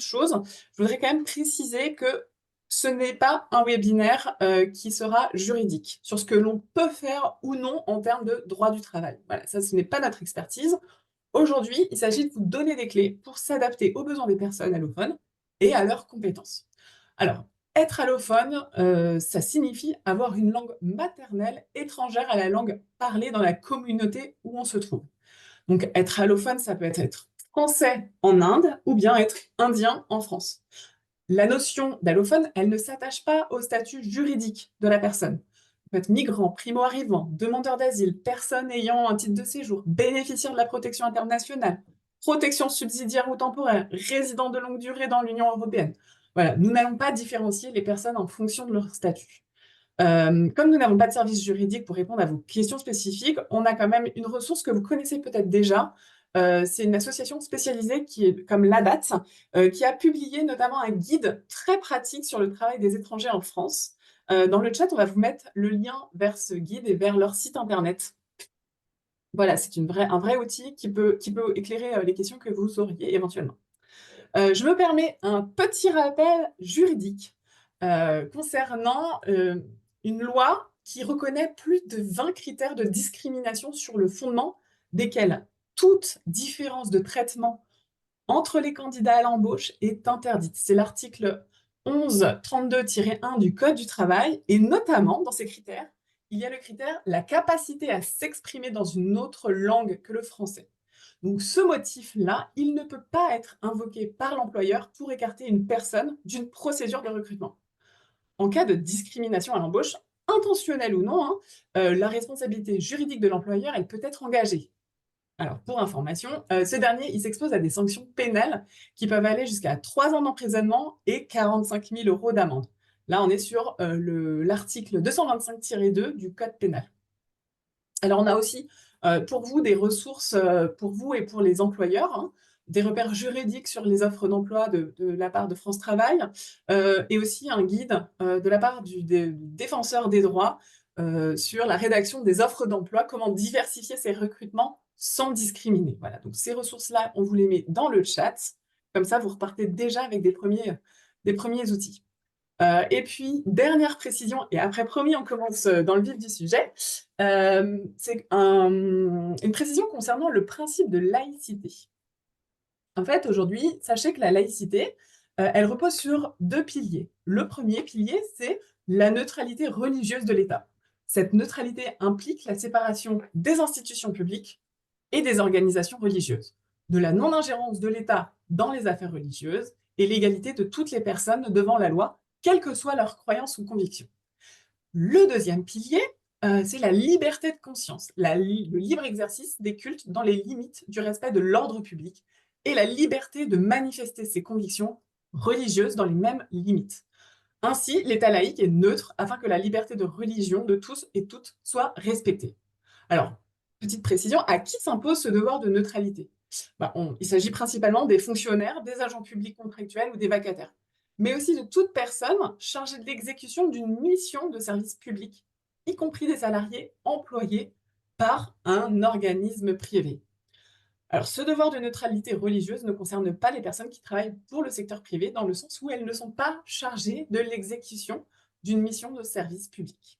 chose, je voudrais quand même préciser que ce n'est pas un webinaire qui sera juridique sur ce que l'on peut faire ou non en termes de droit du travail. Voilà, ça, ce n'est pas notre expertise. Aujourd'hui, il s'agit de vous donner des clés pour s'adapter aux besoins des personnes allophones et à leurs compétences. Alors, être allophone, ça signifie avoir une langue maternelle étrangère à la langue parlée dans la communauté où on se trouve. Donc, être allophone, ça peut être français en Inde ou bien être indien en France. La notion d'allophone, elle ne s'attache pas au statut juridique de la personne. On peut être migrant, primo-arrivant, demandeur d'asile, personne ayant un titre de séjour, bénéficiaire de la protection internationale, protection subsidiaire ou temporaire, résident de longue durée dans l'Union européenne. Voilà, nous n'allons pas différencier les personnes en fonction de leur statut. Comme nous n'avons pas de service juridique pour répondre à vos questions spécifiques, on a quand même une ressource que vous connaissez peut-être déjà. C'est une association spécialisée qui est comme l'ADAT, qui a publié notamment un guide très pratique sur le travail des étrangers en France. Dans le chat, on va vous mettre le lien vers ce guide et vers leur site internet. Voilà, c'est un vrai outil qui peut éclairer les questions que vous auriez éventuellement. Je me permets un petit rappel juridique concernant une loi qui reconnaît plus de 20 critères de discrimination sur le fondement desquels toute différence de traitement entre les candidats à l'embauche est interdite. C'est l'article 1132-1 du Code du travail, et notamment dans ces critères, il y a le critère la capacité à s'exprimer dans une autre langue que le français. Donc ce motif-là, il ne peut pas être invoqué par l'employeur pour écarter une personne d'une procédure de recrutement. En cas de discrimination à l'embauche, intentionnelle ou non, hein, la responsabilité juridique de l'employeur, elle peut être engagée. Alors, pour information, ce dernier, il s'expose à des sanctions pénales qui peuvent aller jusqu'à 3 ans d'emprisonnement et 45 000 euros d'amende. Là, on est sur l'article 225-2 du Code pénal. Alors, on a aussi pour vous des ressources, pour vous et pour les employeurs, hein, des repères juridiques sur les offres d'emploi de la part de France Travail, et aussi un guide de la part du défenseur des droits sur la rédaction des offres d'emploi, comment diversifier ses recrutements sans discriminer. Voilà, donc ces ressources-là, on vous les met dans le chat. Comme ça, vous repartez déjà avec des premiers outils. Et puis, dernière précision, et après, promis, on commence dans le vif du sujet, c'est une précision concernant le principe de laïcité. En fait, aujourd'hui, sachez que la laïcité, elle repose sur deux piliers. Le premier pilier, c'est la neutralité religieuse de l'État. Cette neutralité implique la séparation des institutions publiques et des organisations religieuses, de la non-ingérence de l'État dans les affaires religieuses et l'égalité de toutes les personnes devant la loi, quelles que soient leurs croyances ou convictions. Le deuxième pilier, c'est la liberté de conscience, le libre exercice des cultes dans les limites du respect de l'ordre public et la liberté de manifester ses convictions religieuses dans les mêmes limites. Ainsi, l'État laïque est neutre afin que la liberté de religion de tous et toutes soit respectée. Alors, petite précision, à qui s'impose ce devoir de neutralité? Il s'agit principalement des fonctionnaires, des agents publics contractuels ou des vacataires, mais aussi de toute personne chargée de l'exécution d'une mission de service public, y compris des salariés employés par un organisme privé. Alors, ce devoir de neutralité religieuse ne concerne pas les personnes qui travaillent pour le secteur privé, dans le sens où elles ne sont pas chargées de l'exécution d'une mission de service public.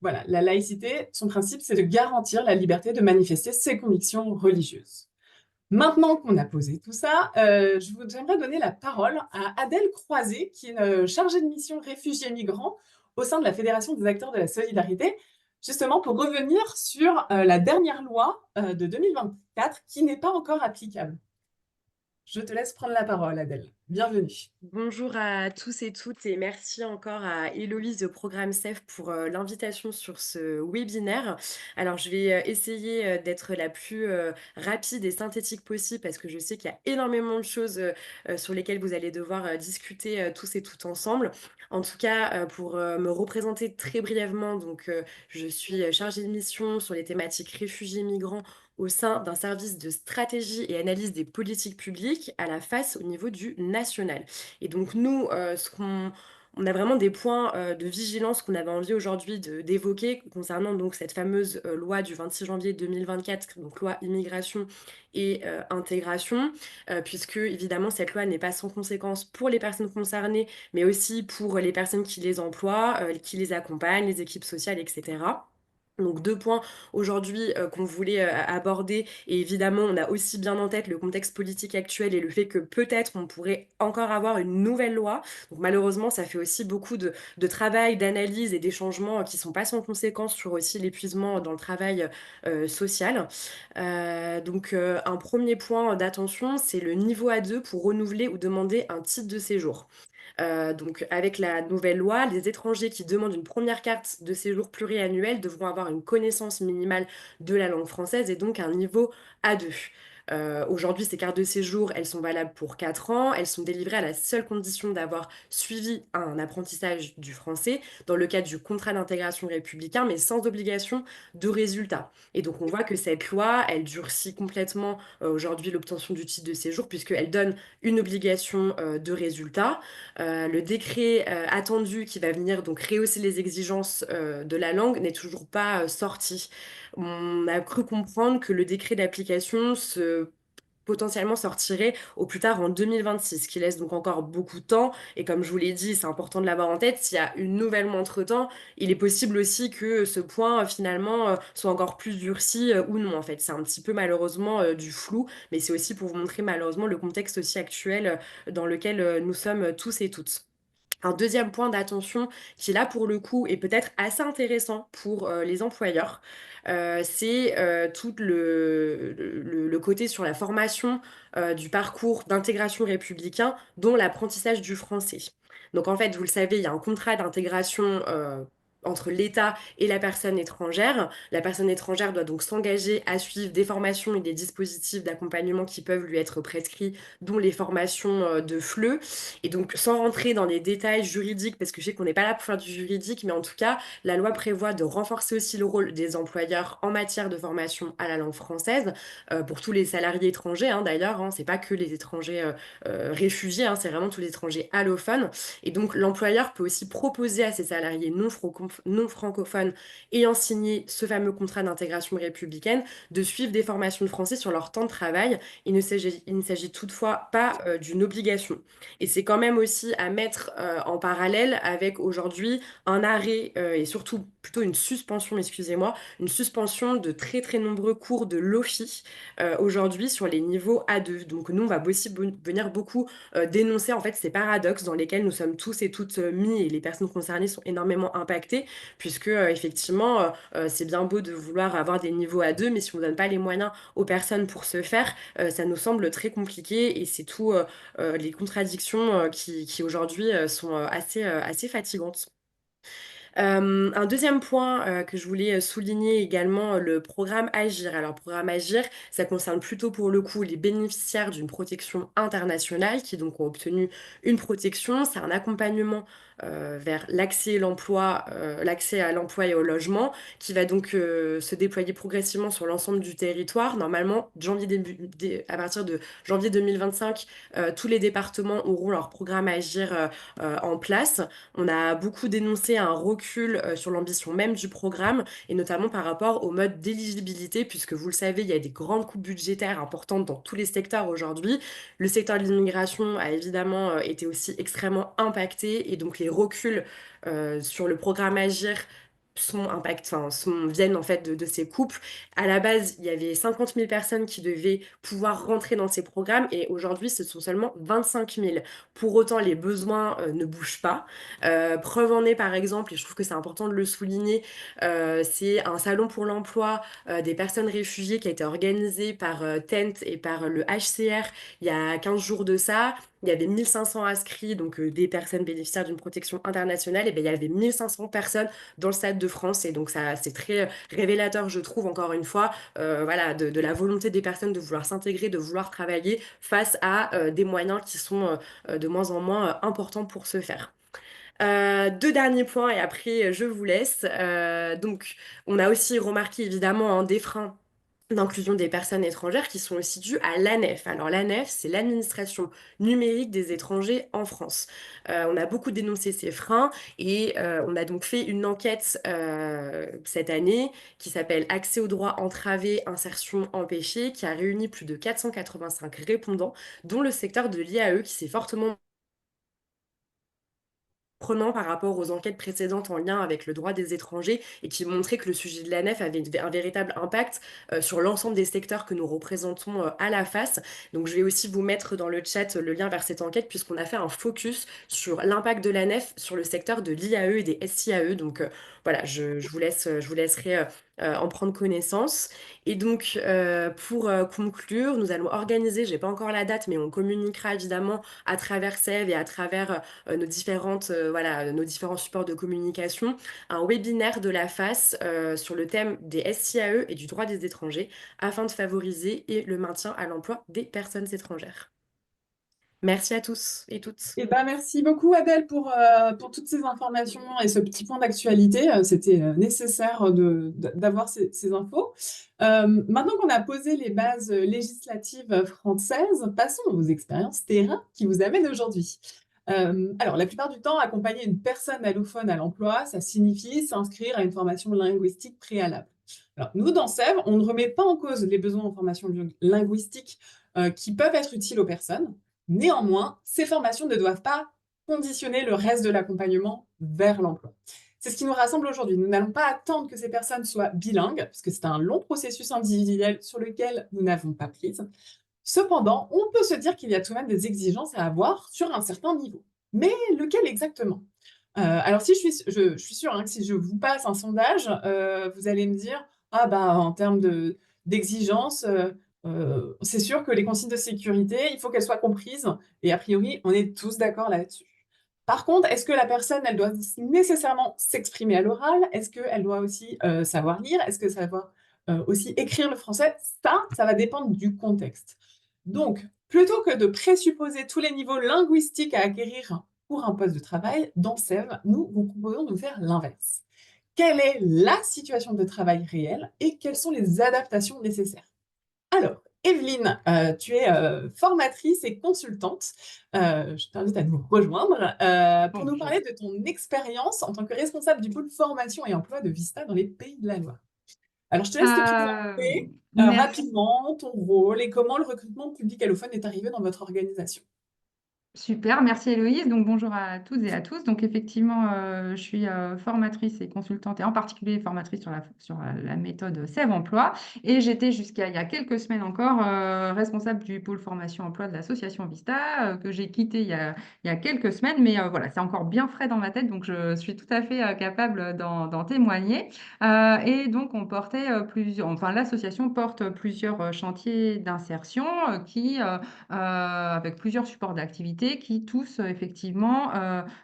Voilà, la laïcité, son principe, c'est de garantir la liberté de manifester ses convictions religieuses. Maintenant qu'on a posé tout ça, j'aimerais donner la parole à Adèle Croiset, qui est chargée de mission réfugiés migrants au sein de la Fédération des acteurs de la solidarité, justement pour revenir sur la dernière loi de 2024 qui n'est pas encore applicable. Je te laisse prendre la parole, Adèle. Bienvenue. Bonjour à tous et toutes et merci encore à Héloïse de Programme SEF pour l'invitation sur ce webinaire. Alors je vais essayer d'être la plus rapide et synthétique possible parce que je sais qu'il y a énormément de choses sur lesquelles vous allez devoir discuter tous et toutes ensemble. En tout cas, pour me représenter très brièvement, donc je suis chargée de mission sur les thématiques réfugiés migrants au sein d'un service de stratégie et analyse des politiques publiques à la face au niveau du national. Et donc nous, ce qu'on On a vraiment des points, de vigilance qu'on avait envie aujourd'hui d'évoquer concernant donc cette fameuse, loi du 26 janvier 2024, donc loi immigration et intégration, puisque évidemment cette loi n'est pas sans conséquence pour les personnes concernées, mais aussi pour les personnes qui les emploient, qui les accompagnent, les équipes sociales et cetera. Donc 2 points aujourd'hui, qu'on voulait, aborder et évidemment on a aussi bien en tête le contexte politique actuel et le fait que peut-être on pourrait encore avoir une nouvelle loi. Donc malheureusement ça fait aussi beaucoup de travail, d'analyse et des changements, qui sont pas sans conséquence sur aussi l'épuisement dans le travail, social. Un 1er point d'attention, c'est le niveau A2 pour renouveler ou demander un titre de séjour. Donc avec la nouvelle loi, les étrangers qui demandent une première carte de séjour pluriannuelle devront avoir une connaissance minimale de la langue française et donc un niveau A2. Aujourd'hui, ces cartes de séjour, elles sont valables pour 4 ans. Elles sont délivrées à la seule condition d'avoir suivi un apprentissage du français dans le cadre du contrat d'intégration républicain, mais sans obligation de résultat. Et donc, on voit que cette loi, elle durcit complètement aujourd'hui l'obtention du titre de séjour puisqu'elle donne une obligation de résultat. Le décret attendu qui va venir donc rehausser les exigences de la langue n'est toujours pas sorti. On a cru comprendre que le décret d'application potentiellement sortirait au plus tard en 2026, ce qui laisse donc encore beaucoup de temps. Et comme je vous l'ai dit, c'est important de l'avoir en tête. S'il y a une nouvelle loi entre-temps, il est possible aussi que ce point finalement soit encore plus durci ou non en fait. C'est un petit peu malheureusement du flou, mais c'est aussi pour vous montrer malheureusement le contexte aussi actuel dans lequel nous sommes tous et toutes. Un deuxième point d'attention qui là pour le coup est peut-être assez intéressant pour, les employeurs, c'est, tout le côté sur la formation, du parcours d'intégration républicain, dont l'apprentissage du français. Donc en fait, vous le savez, il y a un contrat d'intégration, entre l'État et la personne étrangère. La personne étrangère doit donc s'engager à suivre des formations et des dispositifs d'accompagnement qui peuvent lui être prescrits, dont les formations, de FLE. Et donc, sans rentrer dans les détails juridiques, parce que je sais qu'on n'est pas là pour faire du juridique, mais en tout cas, la loi prévoit de renforcer aussi le rôle des employeurs en matière de formation à la langue française, pour tous les salariés étrangers, hein, d'ailleurs, hein, c'est pas que les étrangers réfugiés, hein, c'est vraiment tous les étrangers allophones. Et donc, l'employeur peut aussi proposer à ses salariés non francophones ayant signé ce fameux contrat d'intégration républicaine de suivre des formations de français sur leur temps de travail. Il ne s'agit toutefois pas d'une obligation. Et c'est quand même aussi à mettre en parallèle avec aujourd'hui un arrêt et surtout plutôt une suspension, excusez-moi, une suspension de très très nombreux cours de l'OFI aujourd'hui sur les niveaux A2. Donc nous, on va aussi venir beaucoup dénoncer en fait ces paradoxes dans lesquels nous sommes tous et toutes mis et les personnes concernées sont énormément impactées puisque effectivement, c'est bien beau de vouloir avoir des niveaux A2, mais si on ne donne pas les moyens aux personnes pour ce faire, ça nous semble très compliqué et c'est tout les contradictions qui aujourd'hui sont assez fatigantes. Un deuxième point que je voulais souligner également, le programme Agir. Alors, programme Agir, ça concerne plutôt pour le coup les bénéficiaires d'une protection internationale qui donc ont obtenu une protection. C'est un accompagnement vers l'accès à l'emploi et au logement qui va donc se déployer progressivement sur l'ensemble du territoire. Normalement, à partir de janvier 2025, tous les départements auront leur programme Agir en place. On a beaucoup dénoncé un recul sur l'ambition même du programme et notamment par rapport au mode d'éligibilité puisque vous le savez, il y a des grandes coupes budgétaires importantes dans tous les secteurs aujourd'hui. Le secteur de l'immigration a évidemment été aussi extrêmement impacté et donc les reculs sur le programme Agir viennent en fait de ces coupes. À la base, il y avait 50 000 personnes qui devaient pouvoir rentrer dans ces programmes et aujourd'hui, ce sont seulement 25 000. Pour autant, les besoins ne bougent pas. Preuve en est, par exemple, et je trouve que c'est important de le souligner, c'est un salon pour l'emploi des personnes réfugiées qui a été organisé par TENT et par le HCR il y a 15 jours de ça. Il y avait 1500 inscrits, donc des personnes bénéficiaires d'une protection internationale, et bien il y avait 1500 personnes dans le Stade de France, et donc ça c'est très révélateur, je trouve, encore une fois, voilà, de la volonté des personnes de vouloir s'intégrer, de vouloir travailler face à des moyens qui sont de moins en moins importants pour ce faire. Deux derniers points et après je vous laisse. Donc, on a aussi remarqué évidemment des freins d'inclusion des personnes étrangères qui sont aussi dues à l'ANEF. Alors l'ANEF, c'est l'administration numérique des étrangers en France. On a beaucoup dénoncé ces freins et on a donc fait une enquête cette année qui s'appelle Accès aux droits entravés, insertion empêchée, qui a réuni plus de 485 répondants, dont le secteur de l'IAE qui s'est fortement prenant par rapport aux enquêtes précédentes en lien avec le droit des étrangers et qui montraient que le sujet de la nef avait un véritable impact sur l'ensemble des secteurs que nous représentons à la face. Donc je vais aussi vous mettre dans le chat le lien vers cette enquête puisqu'on a fait un focus sur l'impact de la nef sur le secteur de l'IAE et des SIAE. Donc voilà, je vous laisserai en prendre connaissance. Et donc pour conclure, nous allons organiser, j'ai pas encore la date, mais on communiquera évidemment à travers SEV et à travers voilà, nos différents supports de communication, un webinaire de la FAS sur le thème des SIAE et du droit des étrangers afin de favoriser et le maintien à l'emploi des personnes étrangères. Merci à tous et toutes. Eh ben, merci beaucoup Adèle pour toutes ces informations et ce petit point d'actualité. C'était nécessaire d'avoir ces infos. Maintenant qu'on a posé les bases législatives françaises, passons aux expériences terrain qui vous amènent aujourd'hui. Alors, la plupart du temps, accompagner une personne allophone à l'emploi, ça signifie s'inscrire à une formation linguistique préalable. Alors, nous, dans SEV, on ne remet pas en cause les besoins en formation linguistique qui peuvent être utiles aux personnes. Néanmoins, ces formations ne doivent pas conditionner le reste de l'accompagnement vers l'emploi. C'est ce qui nous rassemble aujourd'hui. Nous n'allons pas attendre que ces personnes soient bilingues, puisque c'est un long processus individuel sur lequel nous n'avons pas prise. Cependant, on peut se dire qu'il y a tout de même des exigences à avoir sur un certain niveau. Mais lequel exactement? Alors, si je suis sûre hein, que si je vous passe un sondage, vous allez me dire, ah bah en termes d'exigence, c'est sûr que les consignes de sécurité, il faut qu'elles soient comprises. Et a priori, on est tous d'accord là-dessus. Par contre, est-ce que la personne, elle doit nécessairement s'exprimer à l'oral? Est-ce qu'elle doit aussi savoir lire? Est-ce que ça doit aussi écrire le français? Ça va dépendre du contexte. Donc, plutôt que de présupposer tous les niveaux linguistiques à acquérir pour un poste de travail, dans SEV, nous vous proposons de faire l'inverse. Quelle est la situation de travail réelle et quelles sont les adaptations nécessaires? Alors, Evelyne, tu es formatrice et consultante. Je t'invite à nous rejoindre pour nous Bonjour. parler de ton expérience en tant que responsable du pôle formation et emploi de Vista dans les Pays de la Loire. Alors, je te laisse te présenter Merci. rapidement ton rôle et comment le recrutement public allophone est arrivé dans votre organisation. Super, merci Héloïse. Donc bonjour à toutes et à tous. Donc effectivement, je suis formatrice et consultante et en particulier formatrice sur la méthode Sève Emploi. Et j'étais jusqu'à il y a quelques semaines encore responsable du pôle formation emploi de l'association Vista que j'ai quitté il y a quelques semaines. Mais voilà, c'est encore bien frais dans ma tête, donc je suis tout à fait capable d'en témoigner. Et donc on portait enfin l'association porte plusieurs chantiers d'insertion avec plusieurs supports d'activité qui tous effectivement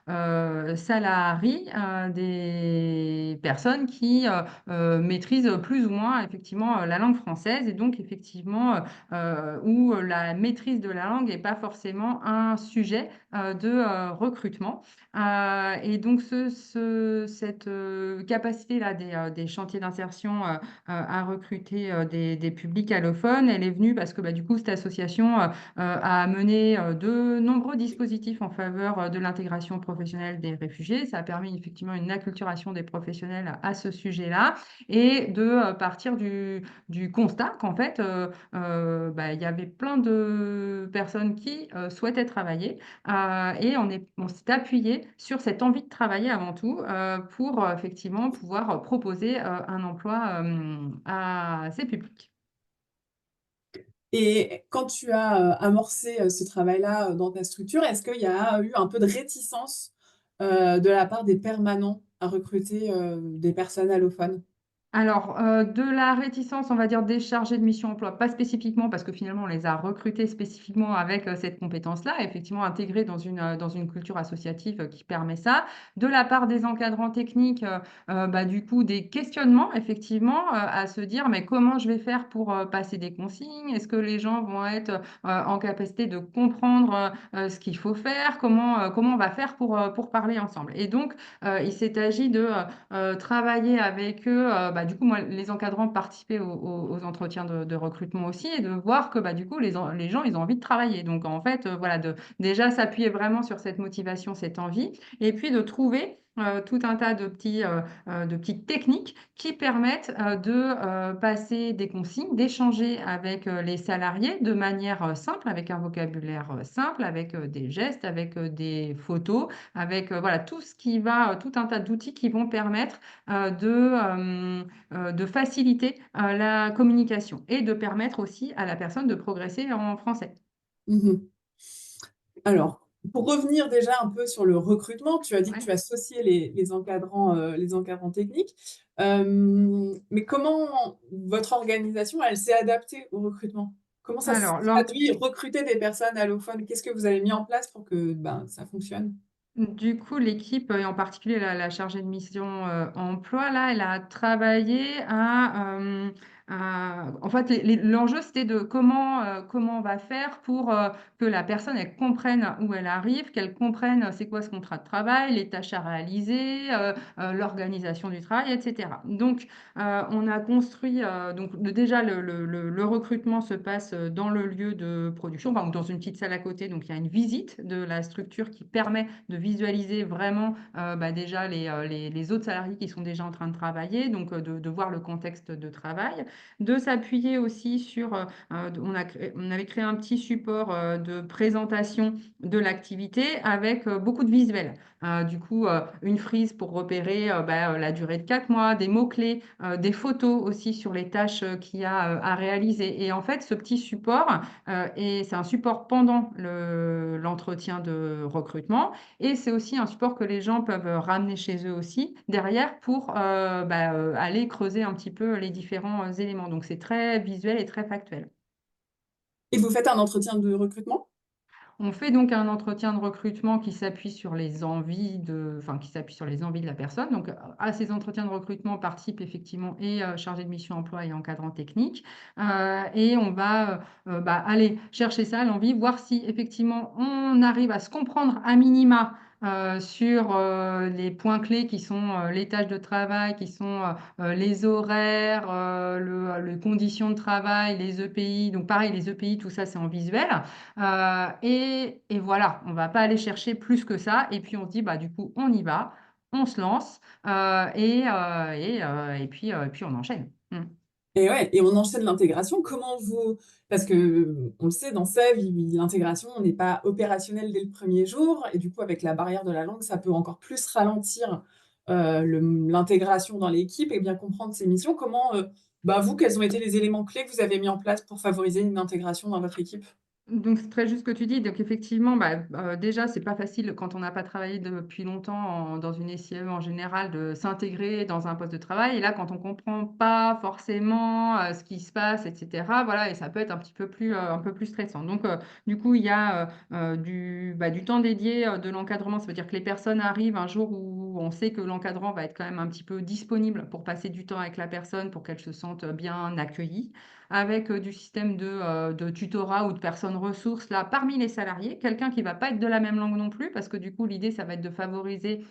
salarient des personnes qui maîtrisent plus ou moins effectivement la langue française et donc effectivement où la maîtrise de la langue n'est pas forcément un sujet de recrutement. Et donc cette capacité-là des chantiers d'insertion à recruter des publics allophones, elle est venue parce que bah, du coup cette association a mené de nombreux dispositifs en faveur de l'intégration professionnelle des réfugiés. Ça a permis effectivement une acculturation des professionnels à ce sujet-là et de partir du constat qu'en fait, bah, il y avait plein de personnes qui souhaitaient travailler et on s'est appuyé sur cette envie de travailler avant tout pour effectivement pouvoir proposer un emploi à ces publics. Et quand tu as amorcé ce travail-là dans ta structure, est-ce qu'il y a eu un peu de réticence de la part des permanents à recruter des personnes allophones? Alors, de la réticence, on va dire, des chargés de mission emploi, pas spécifiquement, parce que finalement, on les a recrutés spécifiquement avec cette compétence-là, effectivement intégrée dans une culture associative qui permet ça. De la part des encadrants techniques, bah, du coup, des questionnements, effectivement, à se dire, mais comment je vais faire pour passer des consignes? Est-ce que les gens vont être en capacité de comprendre ce qu'il faut faire? Comment on va faire pour parler ensemble? Et donc, il s'est agi de travailler avec eux bah, bah, du coup, moi, les encadrants participaient aux entretiens de recrutement aussi et de voir que bah, du coup, les gens, ils ont envie de travailler. Donc, en fait, voilà, déjà s'appuyer vraiment sur cette motivation, cette envie, et puis de trouver tout un tas de petites techniques qui permettent de passer des consignes, d'échanger avec les salariés de manière simple, avec un vocabulaire simple, avec des gestes, avec des photos, avec voilà, tout ce qui va, tout un tas d'outils qui vont permettre de faciliter la communication et de permettre aussi à la personne de progresser en français. Mmh. Alors, pour revenir déjà un peu sur le recrutement, tu as dit que Ouais. tu associais les encadrants techniques. Mais comment votre organisation, elle s'est adaptée au recrutement? Comment ça se Alors, traduit recruter des personnes allophones? Qu'est-ce que vous avez mis en place pour que, ben, ça fonctionne? du coup, l'équipe, et en particulier la chargée de mission emploi, là, elle a travaillé en fait, l'enjeu, c'était de comment on va faire pour que la personne, elle comprenne où elle arrive, qu'elle comprenne c'est quoi ce contrat de travail, les tâches à réaliser, l'organisation du travail, etc. Donc, on a construit, donc déjà, le recrutement se passe dans le lieu de production, enfin, ou dans une petite salle à côté. Donc, il y a une visite de la structure qui permet de visualiser vraiment bah, déjà les autres salariés qui sont déjà en train de travailler, donc de voir le contexte de travail, de s'appuyer aussi sur, on avait créé un petit support de présentation de l'activité avec beaucoup de visuels. Du coup, une frise pour repérer bah, la durée de 4 mois, des mots-clés, des photos aussi sur les tâches qu'il y a à réaliser. Et en fait, ce petit support, et c'est un support pendant l'entretien de recrutement. Et c'est aussi un support que les gens peuvent ramener chez eux aussi derrière pour bah, aller creuser un petit peu les différents éléments. Donc c'est très visuel et très factuel. Et vous faites un entretien de recrutement? On fait donc un entretien de recrutement qui s'appuie sur les envies enfin, qui s'appuie sur les envies de la personne. Donc, à ces entretiens de recrutement participent effectivement et chargé de mission emploi et encadrant technique. Et on va bah, aller chercher ça, l'envie, voir si effectivement on arrive à se comprendre à minima sur les points clés qui sont les tâches de travail, qui sont les horaires, les conditions de travail, les EPI. Donc, pareil, les EPI, tout ça, c'est en visuel. Et voilà, on va pas aller chercher plus que ça. Et puis on se dit, bah, du coup, on y va, on se lance et puis on enchaîne. Mm. Et ouais, et on enchaîne l'intégration. Comment vous parce que, on le sait, dans Sèvres, l'intégration n'est pas opérationnelle dès le premier jour et du coup, avec la barrière de la langue, ça peut encore plus ralentir, l'intégration dans l'équipe et bien comprendre ses missions. Comment, bah, vous, quels ont été les éléments clés que vous avez mis en place pour favoriser une intégration dans votre équipe? Donc, c'est très juste ce que tu dis. Donc, effectivement, bah, déjà, c'est pas facile quand on n'a pas travaillé depuis longtemps dans une SIE en général de s'intégrer dans un poste de travail. Et là, quand on comprend pas forcément ce qui se passe, etc., voilà, et ça peut être un peu plus stressant. Donc, du coup, il y a du temps dédié de l'encadrement. Ça veut dire que les personnes arrivent un jour où on sait que l'encadrant va être quand même un petit peu disponible pour passer du temps avec la personne, pour qu'elle se sente bien accueillie avec du système de tutorat ou de personnes ressources là parmi les salariés, quelqu'un qui va pas être de la même langue non plus, parce que du coup, l'idée, ça va être de favoriser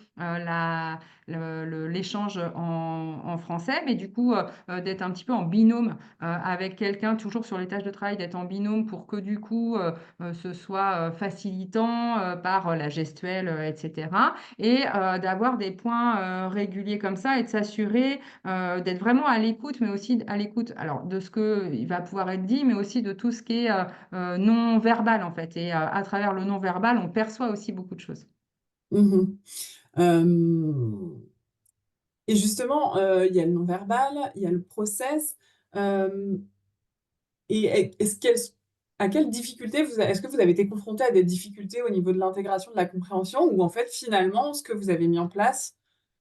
l'échange en français, mais du coup, d'être un petit peu en binôme avec quelqu'un, toujours sur les tâches de travail, d'être en binôme pour que du coup, ce soit facilitant par la gestuelle, etc. Et d'avoir des points réguliers comme ça et de s'assurer d'être vraiment à l'écoute, mais aussi à l'écoute alors, de ce qu'il va pouvoir être dit, mais aussi de tout ce qui est non-verbal, en fait. Et à travers le non-verbal, on perçoit aussi beaucoup de choses. Mmh. Hem Et justement, il y a le non-verbal, il y a le process, hem et à quelles difficultés est-ce que vous avez été confronté à des difficultés au niveau de l'intégration, de la compréhension ou en fait, finalement, ce que vous avez mis en place,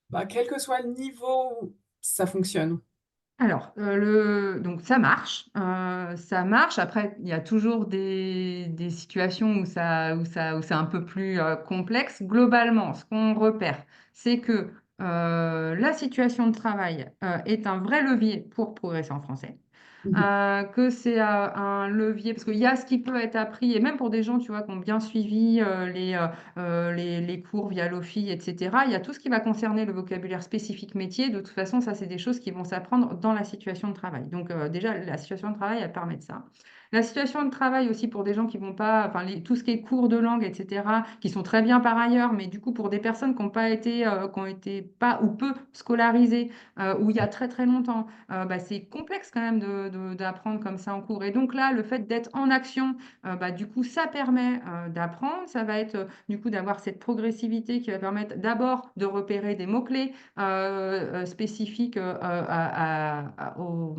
bah, quel que soit le niveau, ça fonctionne? Alors, donc ça marche. Après, il y a toujours des situations où c'est un peu plus complexe. Globalement, ce qu'on repère, c'est que la situation de travail est un vrai levier pour progresser en français. Mhm. que c'est un levier, parce qu'il y a ce qui peut être appris, et même pour des gens, tu vois, qui ont bien suivi les cours via l'OFI, etc., il y a tout ce qui va concerner le vocabulaire spécifique métier. De toute façon, ça, c'est des choses qui vont s'apprendre dans la situation de travail. Donc, déjà, la situation de travail, elle permet de ça. La situation de travail aussi pour des gens qui vont pas, enfin, tout ce qui est cours de langue, etc., qui sont très bien par ailleurs, mais du coup, pour des personnes qui n'ont pas été, qui ont été pas ou peu scolarisées, ou il y a très très longtemps, bah, c'est complexe quand même d'apprendre comme ça en cours. Et donc là, le fait d'être en action, bah, du coup, ça permet d'apprendre. Ça va être du coup d'avoir cette progressivité qui va permettre d'abord de repérer des mots-clés spécifiques au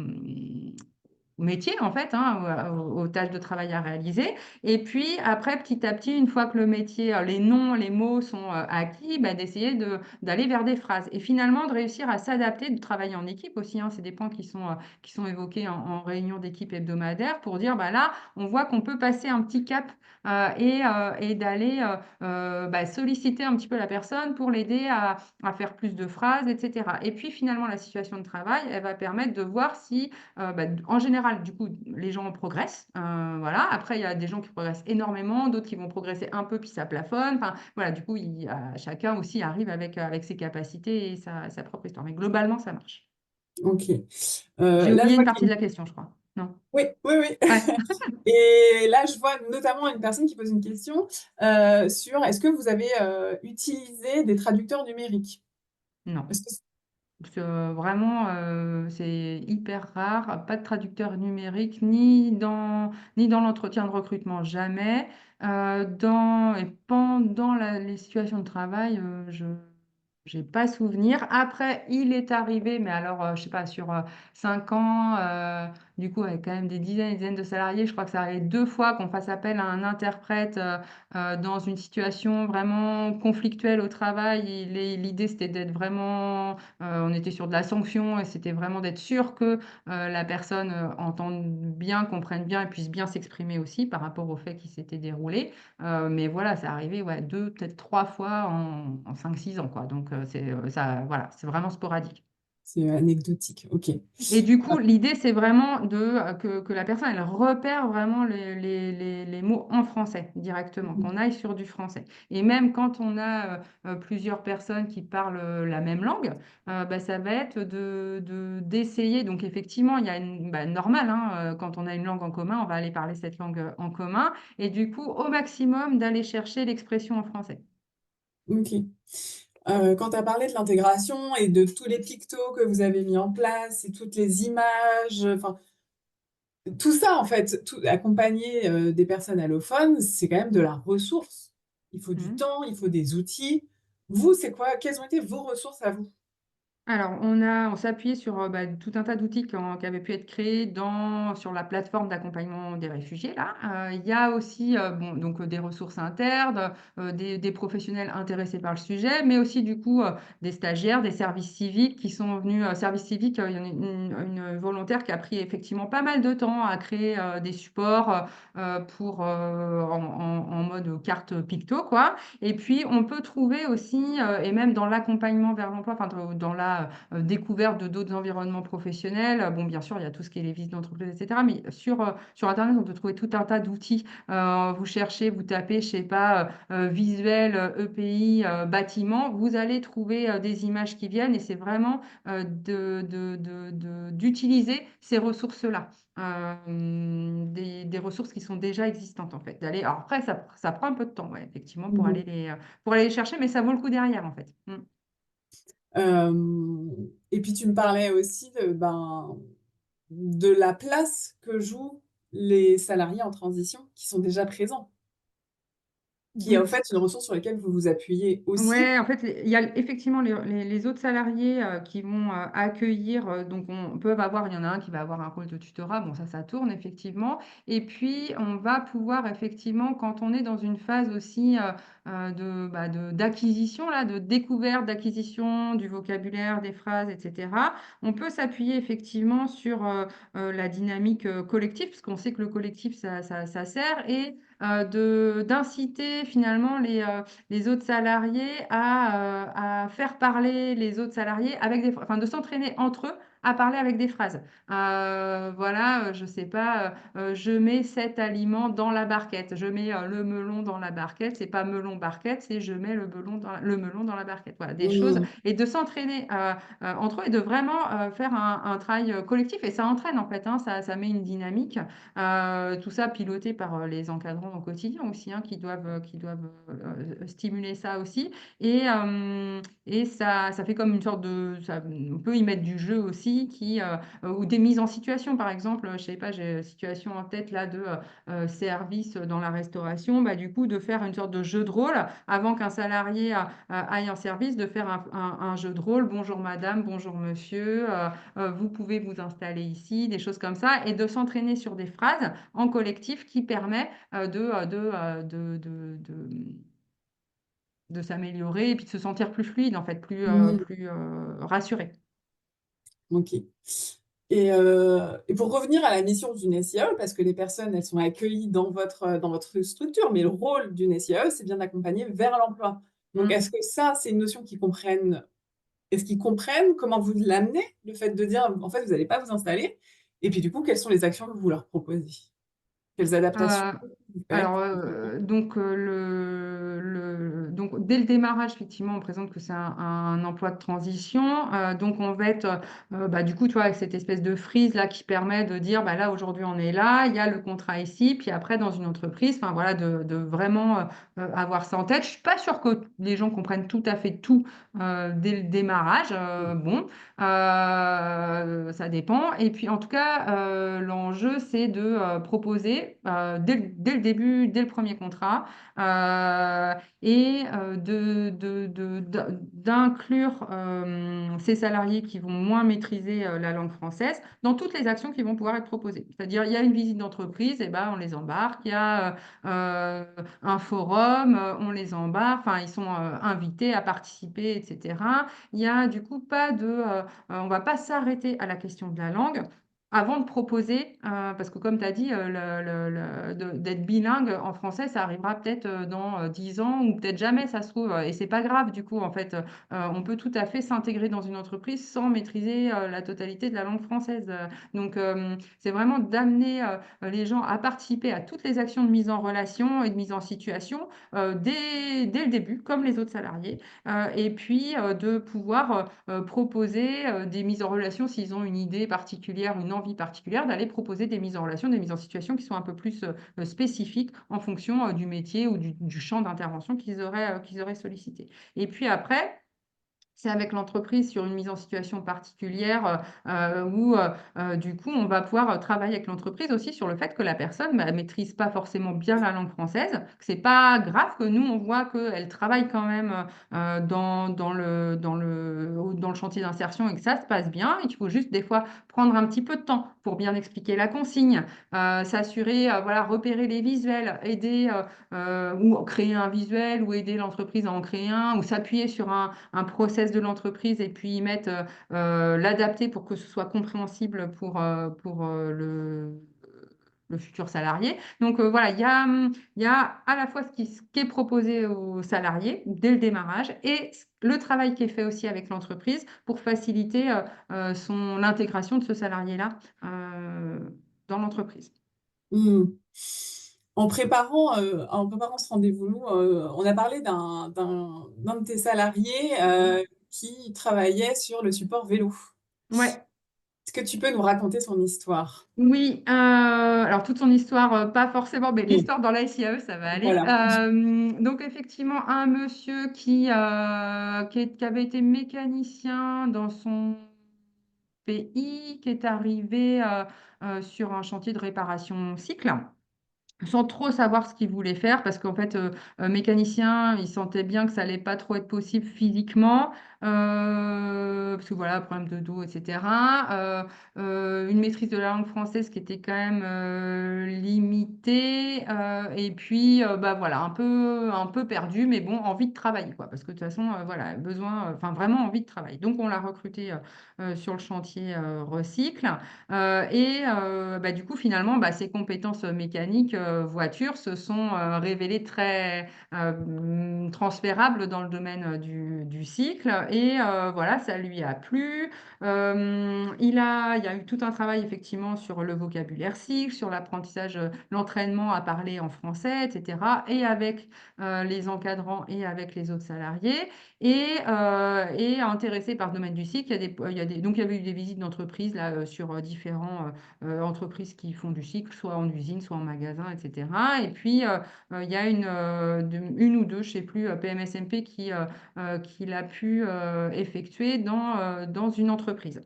métier, en fait, hein, aux tâches de travail à réaliser. Et puis, après, petit à petit, une fois que le métier, les noms, les mots sont acquis, bah, d'essayer d'aller vers des phrases. Et finalement, de réussir à s'adapter, de travailler en équipe aussi, hein. C'est des points qui sont évoqués en réunion d'équipe hebdomadaire pour dire, bah, là, on voit qu'on peut passer un petit cap et d'aller bah, solliciter un petit peu la personne pour l'aider à faire plus de phrases, etc. Et puis, finalement, la situation de travail, elle va permettre de voir si bah, en général, du coup, les gens progressent. Voilà. Après, il y a des gens qui progressent énormément, d'autres qui vont progresser un peu, puis ça plafonne. Enfin, voilà, du coup, chacun aussi arrive avec ses capacités et sa propre histoire. Mais globalement, ça marche. Ok. J'ai Là, je oublié une vois qu'il partie y de a la question, je crois. Non. Oui, oui, oui. Ouais. Et là, je vois notamment une personne qui pose une question sur est-ce que vous avez utilisé des traducteurs numériques? Non. Est-ce que Parce que vraiment, c'est hyper rare. Pas de traducteur numérique, ni dans l'entretien de recrutement, jamais. Et pendant les situations de travail, je n'ai pas souvenir. Après, il est arrivé, mais alors, je sais pas, sur 5 ans, du coup, avec quand même des dizaines et des dizaines de salariés, je crois que ça arrivait 2 fois qu'on fasse appel à un interprète dans une situation vraiment conflictuelle au travail. L'idée, c'était d'être vraiment on était sur de la sanction et c'était vraiment d'être sûr que la personne entende bien, comprenne bien et puisse bien s'exprimer aussi par rapport au fait qui s'était déroulé. Mais voilà, ça arrivait ouais, 2, peut-être 3 fois en 5-6 ans, quoi. Donc, ça, voilà, c'est vraiment sporadique. c'est anecdotique? Ok. Et du coup, l'idée, c'est vraiment que la personne, elle repère vraiment les mots en français directement, qu'on aille sur du français. Et même quand on a plusieurs personnes qui parlent la même langue, bah, ça va être d'essayer. Donc, effectivement, il y a normal, hein, quand on a une langue en commun, on va aller parler cette langue en commun. Et du coup, au maximum, d'aller chercher l'expression en français. Ok. Quand tu as parlé de l'intégration et de tous les pictos que vous avez mis en place et toutes les images, enfin, tout ça, en fait, accompagner des personnes allophones, c'est quand même de la ressource. Il faut du Mhm. temps, il faut des outils. Vous, c'est quoi? Quelles ont été vos ressources à vous? Alors, on s'est appuyé sur bah, tout un tas d'outils qui avaient pu être créés sur la plateforme d'accompagnement des réfugiés, là. Il y a aussi bon, donc, des ressources internes, des professionnels intéressés par le sujet, mais aussi du coup des stagiaires, des services civiques qui sont venus. Service civique, il y en a une volontaire qui a pris effectivement pas mal de temps à créer des supports en mode carte picto, quoi. Et puis, on peut trouver aussi, et même dans l'accompagnement vers l'emploi, enfin, dans la découverte de d'autres environnements professionnels. Bon, bien sûr, il y a tout ce qui est les visites d'entreprise, etc. Mais sur Internet, on peut trouver tout un tas d'outils. Vous cherchez, vous tapez, je sais pas, visuel, EPI, bâtiment, vous allez trouver des images qui viennent et c'est vraiment d'utiliser ces ressources-là. Des ressources qui sont déjà existantes en fait. Alors après, ça prend un peu de temps, ouais, effectivement, Mhm. pour aller les chercher, mais ça vaut le coup derrière en fait. Et puis tu me parlais aussi de la place que jouent les salariés en transition qui sont déjà présents, qui est en Oui. fait une ressource sur laquelle vous vous appuyez aussi. Ouais, en fait, il y a effectivement les autres salariés qui vont accueillir. Donc, il y en a un qui va avoir un rôle de tutorat. Bon, ça tourne effectivement. Et puis, on va pouvoir effectivement, quand on est dans une phase aussi d'acquisition, là, de découverte, d'acquisition du vocabulaire, des phrases, etc., on peut s'appuyer effectivement sur la dynamique collective, parce qu'on sait que le collectif, ça sert, et d'inciter finalement les autres salariés à faire parler les autres salariés enfin, de s'entraîner entre eux à parler avec des phrases. Voilà, je sais pas, je mets cet aliment dans la barquette. Je mets le melon dans la barquette. C'est pas melon barquette, c'est je mets le melon dans la barquette. Voilà, des choses. Mmh. Et de s'entraîner entre eux et de vraiment faire un travail collectif. Et ça entraîne en fait, hein, ça met une dynamique. Tout ça piloté par les encadrants au quotidien aussi, hein, qui doivent stimuler ça aussi. Et ça fait comme une sorte on peut y mettre du jeu aussi, ou des mises en situation, par exemple. Je sais pas, j'ai une situation en tête là de service dans la restauration. Bah, du coup, de faire une sorte de jeu de rôle avant qu'un salarié aille en service, de faire un jeu de rôle. Bonjour madame, bonjour monsieur, vous pouvez vous installer ici, des choses comme ça, et de s'entraîner sur des phrases en collectif qui permet de s'améliorer et puis de se sentir plus fluide, en fait, Mmh. plus rassuré. OK. Et pour revenir à la mission d'une SIAE, parce que les personnes, elles sont accueillies dans votre structure, mais le rôle d'une SIAE, c'est bien d'accompagner vers l'emploi. Donc Mm. est-ce que ça, c'est une notion qu'ils comprennent? Est-ce qu'ils comprennent comment vous l'amenez? Le fait de dire: «En fait, vous allez pas vous installer» et puis du coup, quelles sont les actions que vous leur proposez? Quelles adaptations Euh, vous faites? Alors, donc, dès le démarrage, effectivement, on présente que c'est un emploi de transition. Donc, on va être, bah, du coup, tu vois, avec cette espèce de frise là qui permet de dire, bah, là, aujourd'hui, on est là, il y a le contrat ici, puis après, dans une entreprise, enfin, voilà, de vraiment avoir ça en tête. Je suis pas sûre que les gens comprennent tout à fait tout dès le démarrage. Bon, ça dépend. Et puis, en tout cas, l'enjeu, c'est de proposer dès le début, dès le premier contrat, et d'inclure ces salariés qui vont moins maîtriser la langue française dans toutes les actions qui vont pouvoir être proposées. C'est-à-dire, il y a une visite d'entreprise, et ben, on les embarque. Il y a un forum, on les embarque. Enfin, ils sont invités à participer, etc. Il y a du coup pas on va pas s'arrêter à la question de la langue avant de proposer, parce que comme tu as dit, d'être bilingue en français, ça arrivera peut-être dans 10 ans ou peut-être jamais, ça se trouve. Et c'est pas grave, du coup, en fait, on peut tout à fait s'intégrer dans une entreprise sans maîtriser la totalité de la langue française. Donc, c'est vraiment d'amener les gens à participer à toutes les actions de mise en relation et de mise en situation dès le début, comme les autres salariés. Et puis de pouvoir proposer des mises en relation s'ils ont une idée particulière, une envie particulière, d'aller proposer des mises en relation, des mises en situation qui sont un peu plus spécifiques en fonction du métier ou du champ d'intervention qu'ils auraient sollicité. Et puis après, c'est avec l'entreprise sur une mise en situation particulière où du coup on va pouvoir travailler avec l'entreprise aussi sur le fait que la personne ne maîtrise pas forcément bien la langue française, que c'est pas grave, que nous on voit qu'elle travaille quand même dans le chantier d'insertion et que ça se passe bien et qu'il faut juste des fois prendre un petit peu de temps pour bien expliquer la consigne, s'assurer, voilà, repérer les visuels, aider ou créer un visuel ou aider l'entreprise à en créer un ou s'appuyer sur un process de l'entreprise et puis y mettre l'adapter pour que ce soit compréhensible pour le futur salarié. Donc voilà, il y a à la fois ce qui est proposé aux salariés dès le démarrage et le travail qui est fait aussi avec l'entreprise pour faciliter l'intégration de ce salarié-là dans l'entreprise. Mmh. En préparant ce rendez-vous, on a parlé d'un de tes salariés, qui travaillait sur le support vélo. Ouais. Est-ce que tu peux nous raconter son histoire? Oui, alors toute son histoire, pas forcément, mais Oui, l'histoire dans la SIAE, ça va aller. voilà. Donc effectivement, un monsieur qui avait été mécanicien dans son pays, qui est arrivé sur un chantier de réparation cycle sans trop savoir ce qu'il voulait faire parce qu'en fait, mécanicien, il sentait bien que ça allait pas trop être possible physiquement, parce que voilà, problème de dos et cetera. Une maîtrise de la langue française qui était quand même, limitée, et puis, bah, voilà, un peu perdu, mais bon, envie de travailler, quoi. Parce que de toute façon, voilà, besoin, enfin, vraiment envie de travailler. Donc on l'a recruté, sur le chantier, recycle. Et bah, du coup, finalement, bah, ses compétences mécaniques voitures se sont révélées très transférables dans le domaine du cycle. Et voilà, ça lui a plu. Il y a eu tout un travail effectivement sur le vocabulaire cycle, sur l'apprentissage, l'entraînement à parler en français, etc. Et avec les encadrants et avec les autres salariés. Et intéressé par le domaine du cycle, donc il y avait eu des visites d'entreprises là, sur différentes entreprises qui font du cycle, soit en usine, soit en magasin, etc. Et puis, il y a une ou deux, je ne sais plus, PMSMP qu'il a pu effectuer dans une entreprise.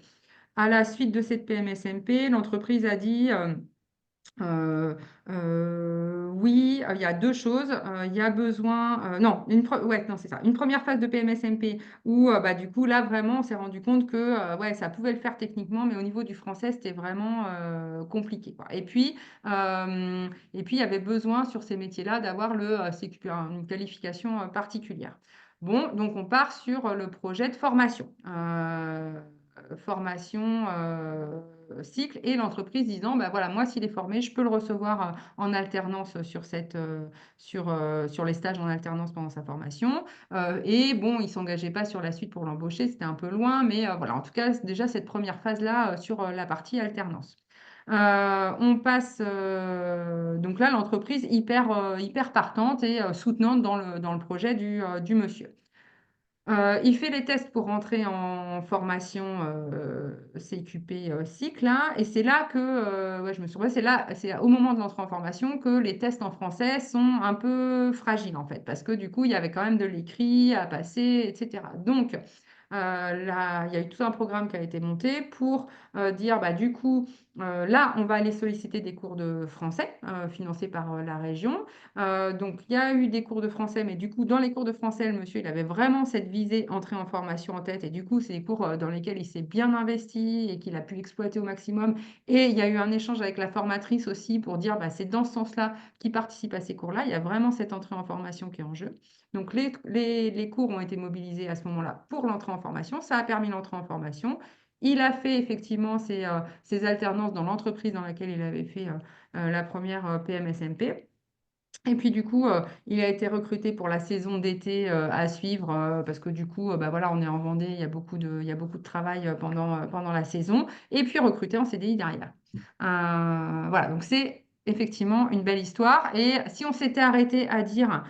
À la suite de cette PMSMP, l'entreprise a dit euh, oui, il y a deux choses. Il y a besoin, non, ouais, non, c'est ça. Une première phase de PMSMP où, bah, du coup, là, vraiment, on s'est rendu compte que ouais, ça pouvait le faire techniquement, mais au niveau du français, c'était vraiment compliqué, quoi. Et puis, il y avait besoin sur ces métiers-là d'avoir le CQP, une qualification particulière. Bon, donc on part sur le projet de formation. Formation cycle et l'entreprise disant bah voilà, moi s'il est formé je peux le recevoir en alternance sur les stages en alternance pendant sa formation. Et bon, il s'engageait pas sur la suite pour l'embaucher, c'était un peu loin, mais voilà, en tout cas déjà cette première phase là sur la partie alternance. On passe donc là l'entreprise hyper partante et soutenante dans le projet du monsieur. Il fait les tests pour rentrer en formation CQP cycle, hein, et c'est là que, ouais, je me souviens, c'est au moment de l'entrée en formation que les tests en français sont un peu fragiles en fait, parce que du coup, il y avait quand même de l'écrit à passer, etc. Donc, là, il y a eu tout un programme qui a été monté pour dire, bah, du coup, là, on va aller solliciter des cours de français financés par la région. Donc, il y a eu des cours de français, mais du coup, dans les cours de français, le monsieur, il avait vraiment cette visée entrée en formation en tête. Et du coup, c'est des cours dans lesquels il s'est bien investi et qu'il a pu exploiter au maximum. Et il y a eu un échange avec la formatrice aussi pour dire, bah, c'est dans ce sens-là qu'il participe à ces cours-là. Il y a vraiment cette entrée en formation qui est en jeu. Donc, les cours ont été mobilisés à ce moment-là pour l'entrée en formation. Ça a permis l'entrée en formation. Il a fait effectivement ses alternances dans l'entreprise dans laquelle il avait fait la première PMSMP. Et puis du coup, il a été recruté pour la saison d'été à suivre parce que du coup, bah, voilà, on est en Vendée, il y a beaucoup de travail pendant la saison. Et puis recruté en CDI derrière. Voilà, donc c'est effectivement une belle histoire. Et si on s'était arrêté à dire,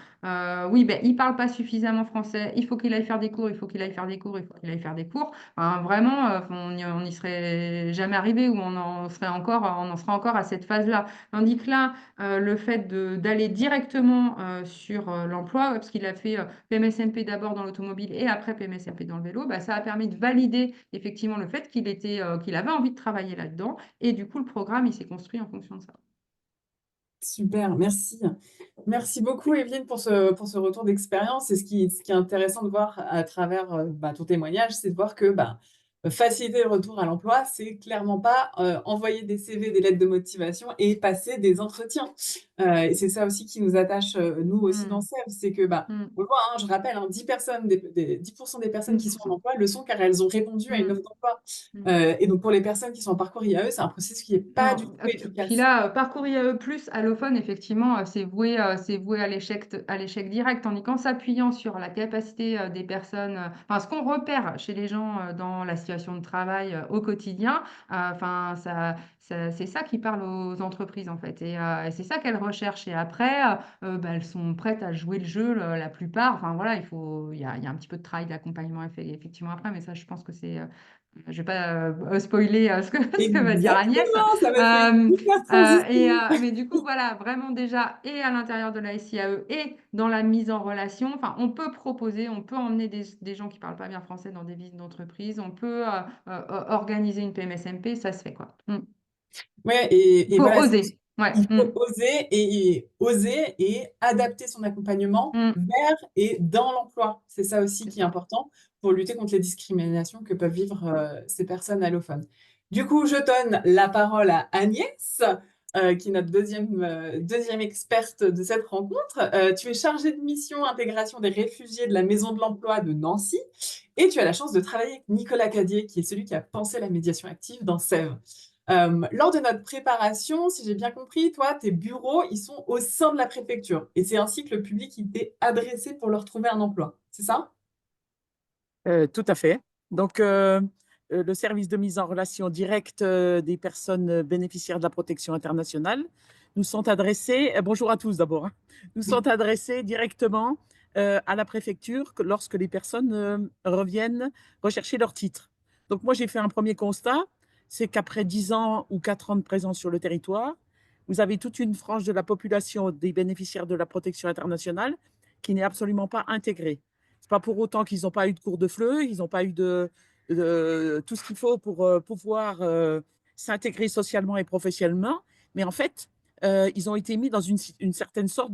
oui, ben, il ne parle pas suffisamment français, il faut qu'il aille faire des cours, il faut qu'il aille faire des cours, il faut qu'il aille faire des cours, hein, vraiment, on n'y serait jamais arrivé ou on en serait encore à cette phase-là. Tandis que là, le fait d'aller directement sur l'emploi, parce qu'il a fait PMSMP d'abord dans l'automobile et après PMSMP dans le vélo, bah, ça a permis de valider effectivement le fait qu'il avait envie de travailler là-dedans. Et du coup, le programme, il s'est construit en fonction de ça. Super, merci. Merci beaucoup, Evelyne, pour ce retour d'expérience. Et ce qui est intéressant de voir à travers bah, ton témoignage, c'est de voir que bah, faciliter le retour à l'emploi, c'est clairement pas envoyer des CV, des lettres de motivation et passer des entretiens. Et c'est ça aussi qui nous attache, nous aussi, dans Mm, SEB, c'est que, bah, mm, on le voit, hein, je rappelle, hein, 10% des personnes qui sont en 10%. emploi le sont car elles ont répondu à une offre Mm, d'emploi. mm. Et donc, pour les personnes qui sont en parcours IAE, c'est un processus qui n'est pas du Non. tout Puis efficace. là, parcours IAE plus allophone, effectivement, c'est voué à l'échec direct, tandis qu'en s'appuyant sur la capacité des personnes, enfin, ce qu'on repère chez les gens dans la situation de travail au quotidien, enfin, c'est ça qui parle aux entreprises, en fait. Et c'est ça qu'elles recherchent. Et après, bah, elles sont prêtes à jouer le jeu, la plupart. Enfin, voilà, il y a un petit peu de travail d'accompagnement effectivement après, mais ça, je pense que je ne vais pas spoiler ce que va dire Agnès. Exactement, ça m'a fait hyper transition. Mais du coup, voilà, vraiment déjà, et à l'intérieur de la SIAE et dans la mise en relation, enfin, on peut proposer, on peut emmener des gens qui ne parlent pas bien français dans des visites d'entreprise, on peut organiser une PMSMP, ça se fait quoi. Ouais, Il et faut voilà, oser. Ouais. il faut oser et adapter son accompagnement Mm. vers et dans l'emploi. C'est ça aussi C'est qui est ça. important pour lutter contre les discriminations que peuvent vivre ces personnes allophones. Du coup, je donne la parole à Agnès, qui est notre deuxième experte de cette rencontre. Tu es chargée de mission intégration des réfugiés de la Maison de l'Emploi de Nancy et tu as la chance de travailler avec Nicolas Cadier, qui est celui qui a pensé la médiation active dans SEV. Lors de notre préparation, si j'ai bien compris, toi, tes bureaux, ils sont au sein de la préfecture. Et c'est ainsi que le public, il t'est adressé pour leur trouver un emploi. C'est ça? Tout à fait. Donc, le service de mise en relation directe des personnes bénéficiaires de la protection internationale nous sont adressés, bonjour à tous d'abord, hein, nous sont adressés directement à la préfecture lorsque les personnes reviennent rechercher leur titre. Donc, moi, j'ai fait un premier constat, c'est qu'après 10 ans ou 4 ans de présence sur le territoire, vous avez toute une frange de la population des bénéficiaires de la protection internationale qui n'est absolument pas intégrée. C'est pas pour autant qu'ils n'ont pas eu de cours de FLE, ils n'ont pas eu de tout ce qu'il faut pour pouvoir s'intégrer socialement et professionnellement. Mais en fait, ils ont été mis dans une certaine sorte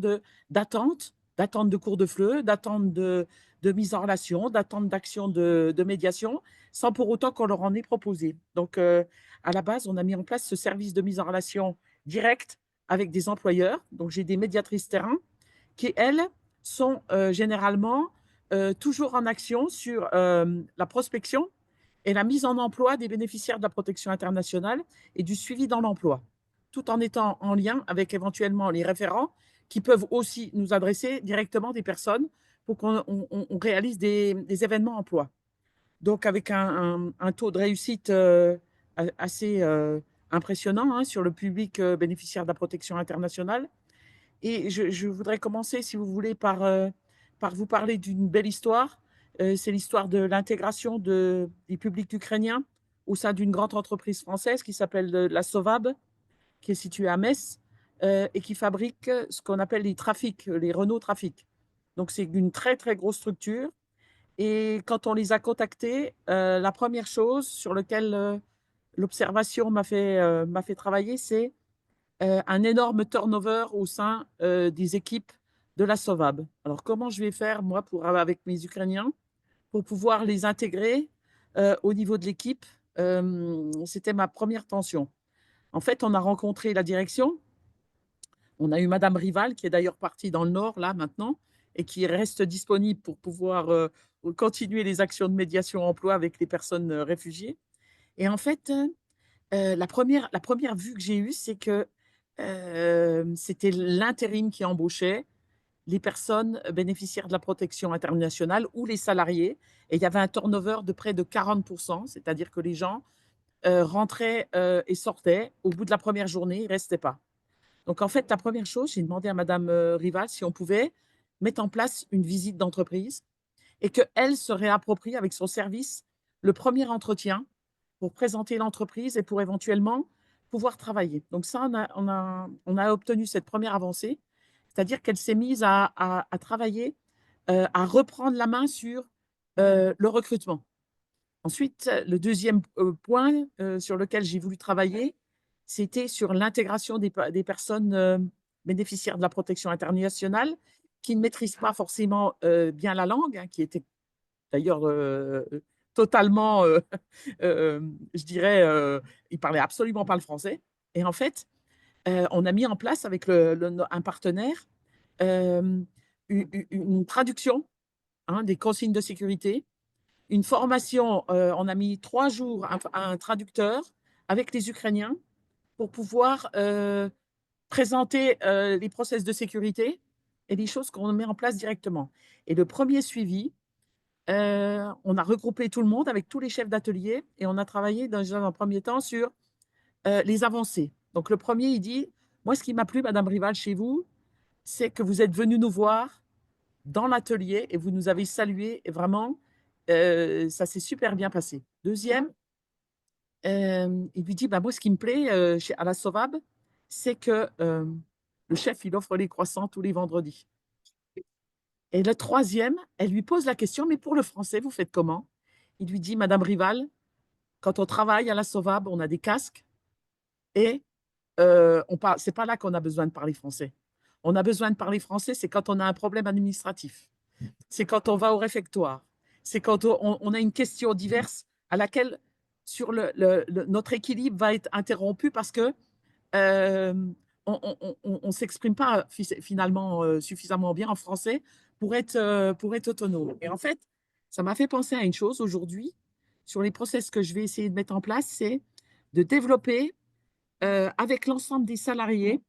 d'attente, d'attente de cours de FLE, d'attente de mise en relation, d'attente d'action de médiation, sans pour autant qu'on leur en ait proposé. Donc, à la base, on a mis en place ce service de mise en relation directe avec des employeurs. Donc, j'ai des médiatrices terrain qui, elles, sont généralement toujours en action sur la prospection et la mise en emploi des bénéficiaires de la protection internationale et du suivi dans l'emploi, tout en étant en lien avec éventuellement les référents qui peuvent aussi nous adresser directement des personnes pour qu'on réalise des événements emploi. Donc, avec un taux de réussite assez impressionnant hein, sur le public bénéficiaire de la protection internationale. Et je voudrais commencer, si vous voulez, par vous parler d'une belle histoire. C'est l'histoire de l'intégration du public ukrainien au sein d'une grande entreprise française qui s'appelle la Sovab, qui est située à Metz et qui fabrique ce qu'on appelle les trafics, les Renault Trafic. Donc, c'est une très, très grosse structure. Et quand on les a contactés, la première chose sur laquelle l'observation m'a fait travailler, c'est un énorme turnover au sein des équipes de la Sovab. Alors, comment je vais faire, moi, avec mes Ukrainiens, pour pouvoir les intégrer au niveau de l'équipe? C'était ma première tension. En fait, on a rencontré la direction. On a eu Madame Rival, qui est d'ailleurs partie dans le Nord, là, maintenant, et qui reste disponible pour pouvoir continuer les actions de médiation emploi avec les personnes réfugiées. Et en fait, la première vue que j'ai eue, c'est que c'était l'intérim qui embauchait les personnes bénéficiaires de la protection internationale ou les salariés. Et il y avait un turnover de près de 40%, c'est-à-dire que les gens rentraient et sortaient. Au bout de la première journée, ils ne restaient pas. Donc, en fait, la première chose, j'ai demandé à Madame Rival si on pouvait mettre en place une visite d'entreprise et qu'elle se réapproprie avec son service le premier entretien pour présenter l'entreprise et pour éventuellement pouvoir travailler. Donc ça, on a obtenu cette première avancée, c'est-à-dire qu'elle s'est mise à travailler, à reprendre la main sur le recrutement. Ensuite, le deuxième point sur lequel j'ai voulu travailler, c'était sur l'intégration des personnes bénéficiaires de la protection internationale qui ne maîtrisent pas forcément bien la langue, hein, qui était d'ailleurs totalement, je dirais, il parlait absolument pas le français. Et en fait, on a mis en place avec un partenaire une traduction hein, des consignes de sécurité, une formation. On a mis 3 jours un traducteur avec les Ukrainiens pour pouvoir présenter les process de sécurité et les choses qu'on met en place directement. Et le premier suivi, on a regroupé tout le monde avec tous les chefs d'atelier et on a travaillé dans un premier temps sur les avancées. Donc, le premier, il dit, moi, ce qui m'a plu, Madame Rival, chez vous, c'est que vous êtes venu nous voir dans l'atelier et vous nous avez salué et vraiment, ça s'est super bien passé. Deuxième, il lui dit, bah, moi, ce qui me plaît à la Sovab, c'est que le chef, il offre les croissants tous les vendredis. Et le troisième, elle lui pose la question, mais pour le français, vous faites comment? Il lui dit, Madame Rival, quand on travaille à la Sovab, on a des casques et c'est pas là qu'on a besoin de parler français. On a besoin de parler français, c'est quand on a un problème administratif. C'est quand on va au réfectoire. C'est quand on a une question diverse à laquelle sur notre équilibre va être interrompu parce que on ne s'exprime pas finalement suffisamment bien en français pour être autonome. Et en fait, ça m'a fait penser à une chose aujourd'hui sur les process que je vais essayer de mettre en place, c'est de développer avec l'ensemble des salariés,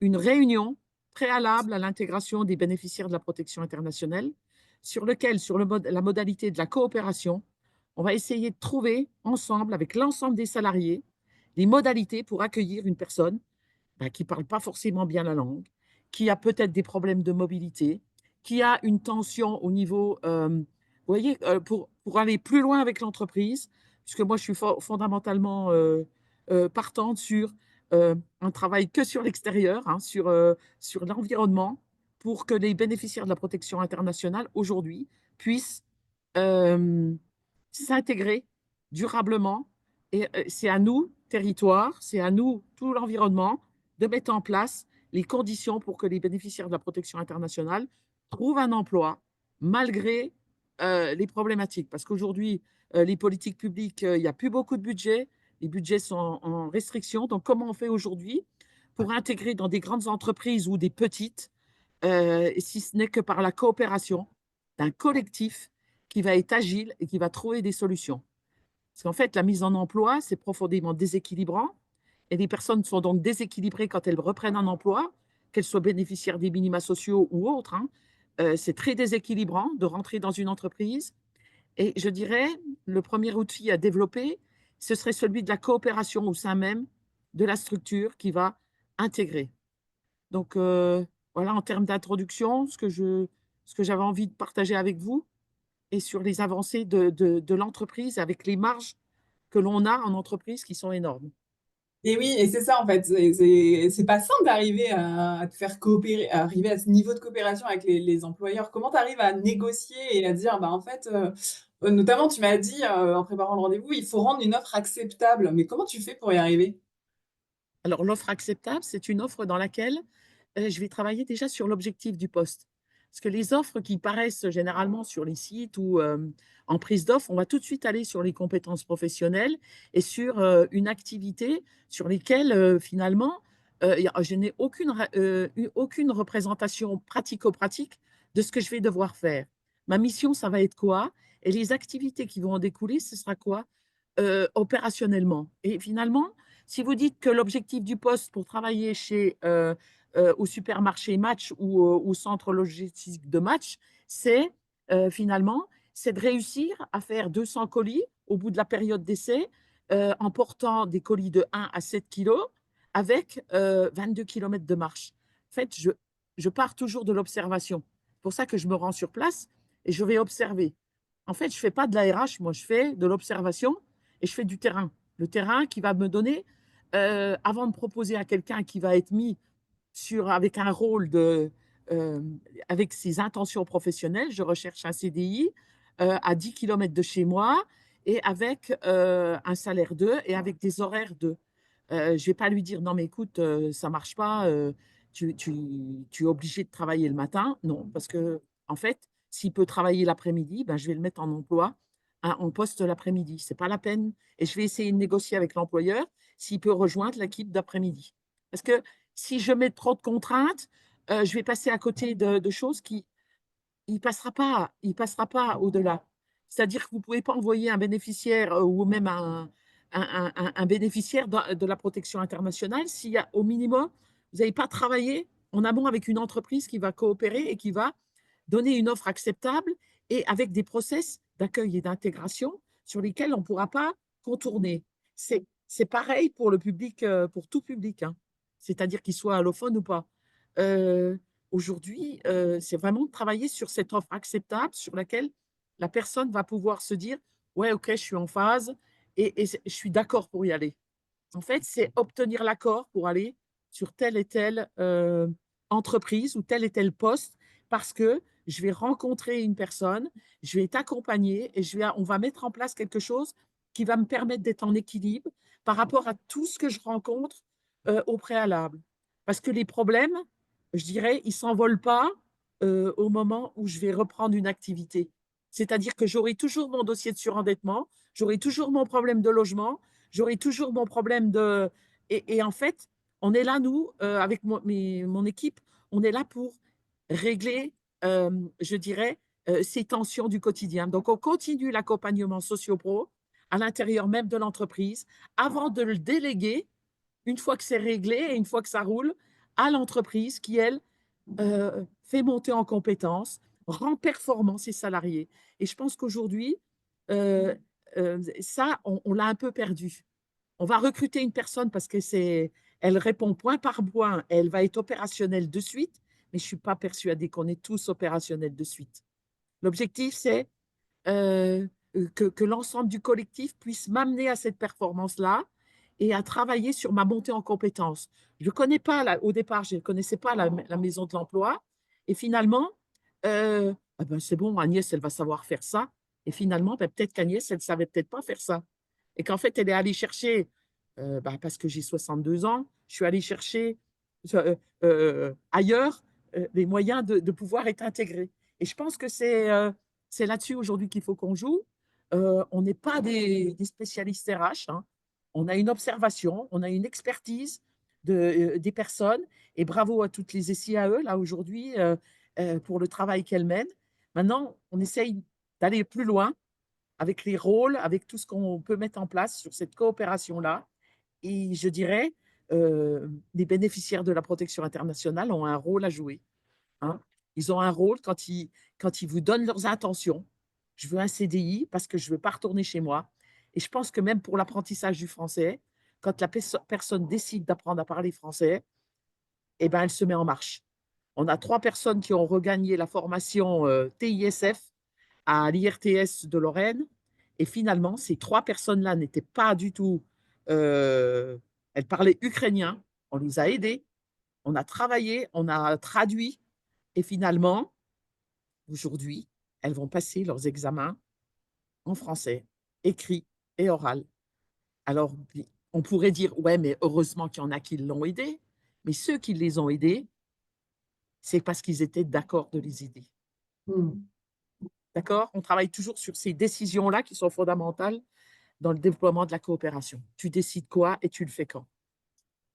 une réunion préalable à l'intégration des bénéficiaires de la protection internationale, sur lequel, sur la modalité de la coopération, on va essayer de trouver ensemble, avec l'ensemble des salariés, les modalités pour accueillir une personne qui ne parle pas forcément bien la langue, qui a peut-être des problèmes de mobilité, qui a une tension au niveau, vous voyez, pour aller plus loin avec l'entreprise, puisque moi, je suis fondamentalement partante sur un travail que sur l'extérieur, hein, sur l'environnement, pour que les bénéficiaires de la protection internationale, aujourd'hui, puissent euh, s'intégrer durablement. Et c'est à nous, territoire, c'est à nous, tout l'environnement, de mettre en place les conditions pour que les bénéficiaires de la protection internationale trouvent un emploi malgré les problématiques. Parce qu'aujourd'hui, les politiques publiques, il n'y a plus beaucoup de budget, les budgets sont en restriction. Donc, comment on fait aujourd'hui pour intégrer dans des grandes entreprises ou des petites, si ce n'est que par la coopération d'un collectif qui va être agile et qui va trouver des solutions. Parce qu'en fait, la mise en emploi, c'est profondément déséquilibrant. Et les personnes sont donc déséquilibrées quand elles reprennent un emploi, qu'elles soient bénéficiaires des minima sociaux ou autres, hein. C'est très déséquilibrant de rentrer dans une entreprise. Et je dirais, le premier outil à développer, ce serait celui de la coopération au sein même de la structure qui va intégrer. Donc, voilà, en termes d'introduction, ce que j'avais envie de partager avec vous et sur les avancées de l'entreprise avec les marges que l'on a en entreprise qui sont énormes. Et oui, et c'est ça en fait, c'est pas simple d'arriver à te faire coopérer, à arriver à ce niveau de coopération avec les employeurs. Comment tu arrives à négocier et à dire, bah en fait, notamment tu m'as dit en préparant le rendez-vous, il faut rendre une offre acceptable. Mais comment tu fais pour y arriver? Alors, l'offre acceptable, c'est une offre dans laquelle je vais travailler déjà sur l'objectif du poste. Parce que les offres qui paraissent généralement sur les sites ou en prise d'offre, on va tout de suite aller sur les compétences professionnelles et sur une activité sur lesquelles finalement, je n'ai aucune représentation pratico-pratique de ce que je vais devoir faire. Ma mission, ça va être quoi? Et les activités qui vont en découler, ce sera quoi opérationnellement? Et finalement, si vous dites que l'objectif du poste pour travailler au supermarché Match ou au centre logistique de Match, c'est finalement, c'est de réussir à faire 200 colis au bout de la période d'essai en portant des colis de 1 à 7 kilos avec 22 kilomètres de marche. En fait, je pars toujours de l'observation. C'est pour ça que je me rends sur place et je vais observer. En fait, je ne fais pas de la RH, moi, je fais de l'observation et je fais du terrain. Le terrain qui va me donner, avant de proposer à quelqu'un qui va être mis avec un rôle avec ses intentions professionnelles, je recherche un CDI à 10 kilomètres de chez moi et avec un salaire 2 et avec des horaires 2. Je ne vais pas lui dire non, mais écoute, ça ne marche pas, tu es obligé de travailler le matin. Non, parce que en fait, s'il peut travailler l'après-midi, ben, je vais le mettre en emploi, hein, en poste l'après-midi. Ce n'est pas la peine. Et je vais essayer de négocier avec l'employeur s'il peut rejoindre l'équipe d'après-midi. Parce que si je mets trop de contraintes, je vais passer à côté de choses qui il passera pas au-delà. C'est-à-dire que vous ne pouvez pas envoyer un bénéficiaire ou même un bénéficiaire de la protection internationale s'il y a au minimum, vous n'avez pas travaillé en amont avec une entreprise qui va coopérer et qui va donner une offre acceptable et avec des process d'accueil et d'intégration sur lesquels on ne pourra pas contourner. C'est pareil pour le public, pour tout public, hein. C'est-à-dire qu'il soit allophone ou pas. Euh, Aujourd'hui, c'est vraiment de travailler sur cette offre acceptable sur laquelle la personne va pouvoir se dire, ouais, ok, je suis en phase et je suis d'accord pour y aller. En fait, c'est obtenir l'accord pour aller sur telle et telle entreprise ou tel et tel poste parce que je vais rencontrer une personne, je vais être accompagnée et on va mettre en place quelque chose qui va me permettre d'être en équilibre par rapport à tout ce que je rencontre au préalable. Parce que les problèmes, je dirais, ils ne s'envolent pas au moment où je vais reprendre une activité. C'est-à-dire que j'aurai toujours mon dossier de surendettement, j'aurai toujours mon problème de logement, j'aurai toujours mon problème de… Et en fait, on est là, nous, avec mon équipe, on est là pour régler, je dirais, ces tensions du quotidien. Donc, on continue l'accompagnement socio-pro à l'intérieur même de l'entreprise avant de le déléguer une fois que c'est réglé et une fois que ça roule, à l'entreprise qui, elle, fait monter en compétences, rend performants ses salariés. Et je pense qu'aujourd'hui, heu ça, on l'a un peu perdu. On va recruter une personne parce que elle répond point par point, elle va être opérationnelle de suite, mais je ne suis pas persuadée qu'on est tous opérationnels de suite. L'objectif, c'est que l'ensemble du collectif puisse m'amener à cette performance-là et à travailler sur ma montée en compétences. Je connais pas là, au départ, je ne connaissais pas la maison de l'emploi et finalement, ah ben, c'est bon, Agnès, elle va savoir faire ça et finalement, ben, peut-être qu'Agnès, elle ne savait peut-être pas faire ça et qu'en fait, elle est allée chercher, bah, parce que j'ai 62 ans, je suis allée chercher, ailleurs, les moyens de pouvoir être intégrée et je pense que c'est là-dessus aujourd'hui qu'il faut qu'on joue. On n'est pas des spécialistes RH, hein. On a une observation, on a une expertise des personnes et bravo à toutes les SIAE là aujourd'hui pour le travail qu'elles mènent. Maintenant, on essaye d'aller plus loin avec les rôles, avec tout ce qu'on peut mettre en place sur cette coopération-là. Et je dirais, les bénéficiaires de la protection internationale ont un rôle à jouer, hein. Ils ont un rôle quand ils vous donnent leurs intentions. Je veux un CDI parce que je ne veux pas retourner chez moi. Et je pense que même pour l'apprentissage du français, quand la personne décide d'apprendre à parler français, eh ben, elle se met en marche. On a 3 personnes qui ont regagné la formation TISF à l'IRTS de Lorraine. Et finalement, ces 3 personnes-là n'étaient pas du tout. Elles parlaient ukrainien. On les a aidées. On a travaillé, on a traduit. Et finalement, aujourd'hui, elles vont passer leurs examens en français, écrit et oral. Alors, on pourrait dire, ouais, mais heureusement qu'il y en a qui l'ont aidé. Mais ceux qui les ont aidés, c'est parce qu'ils étaient d'accord de les aider. Mmh. D'accord? On travaille toujours sur ces décisions-là qui sont fondamentales dans le déploiement de la coopération. Tu décides quoi et tu le fais quand?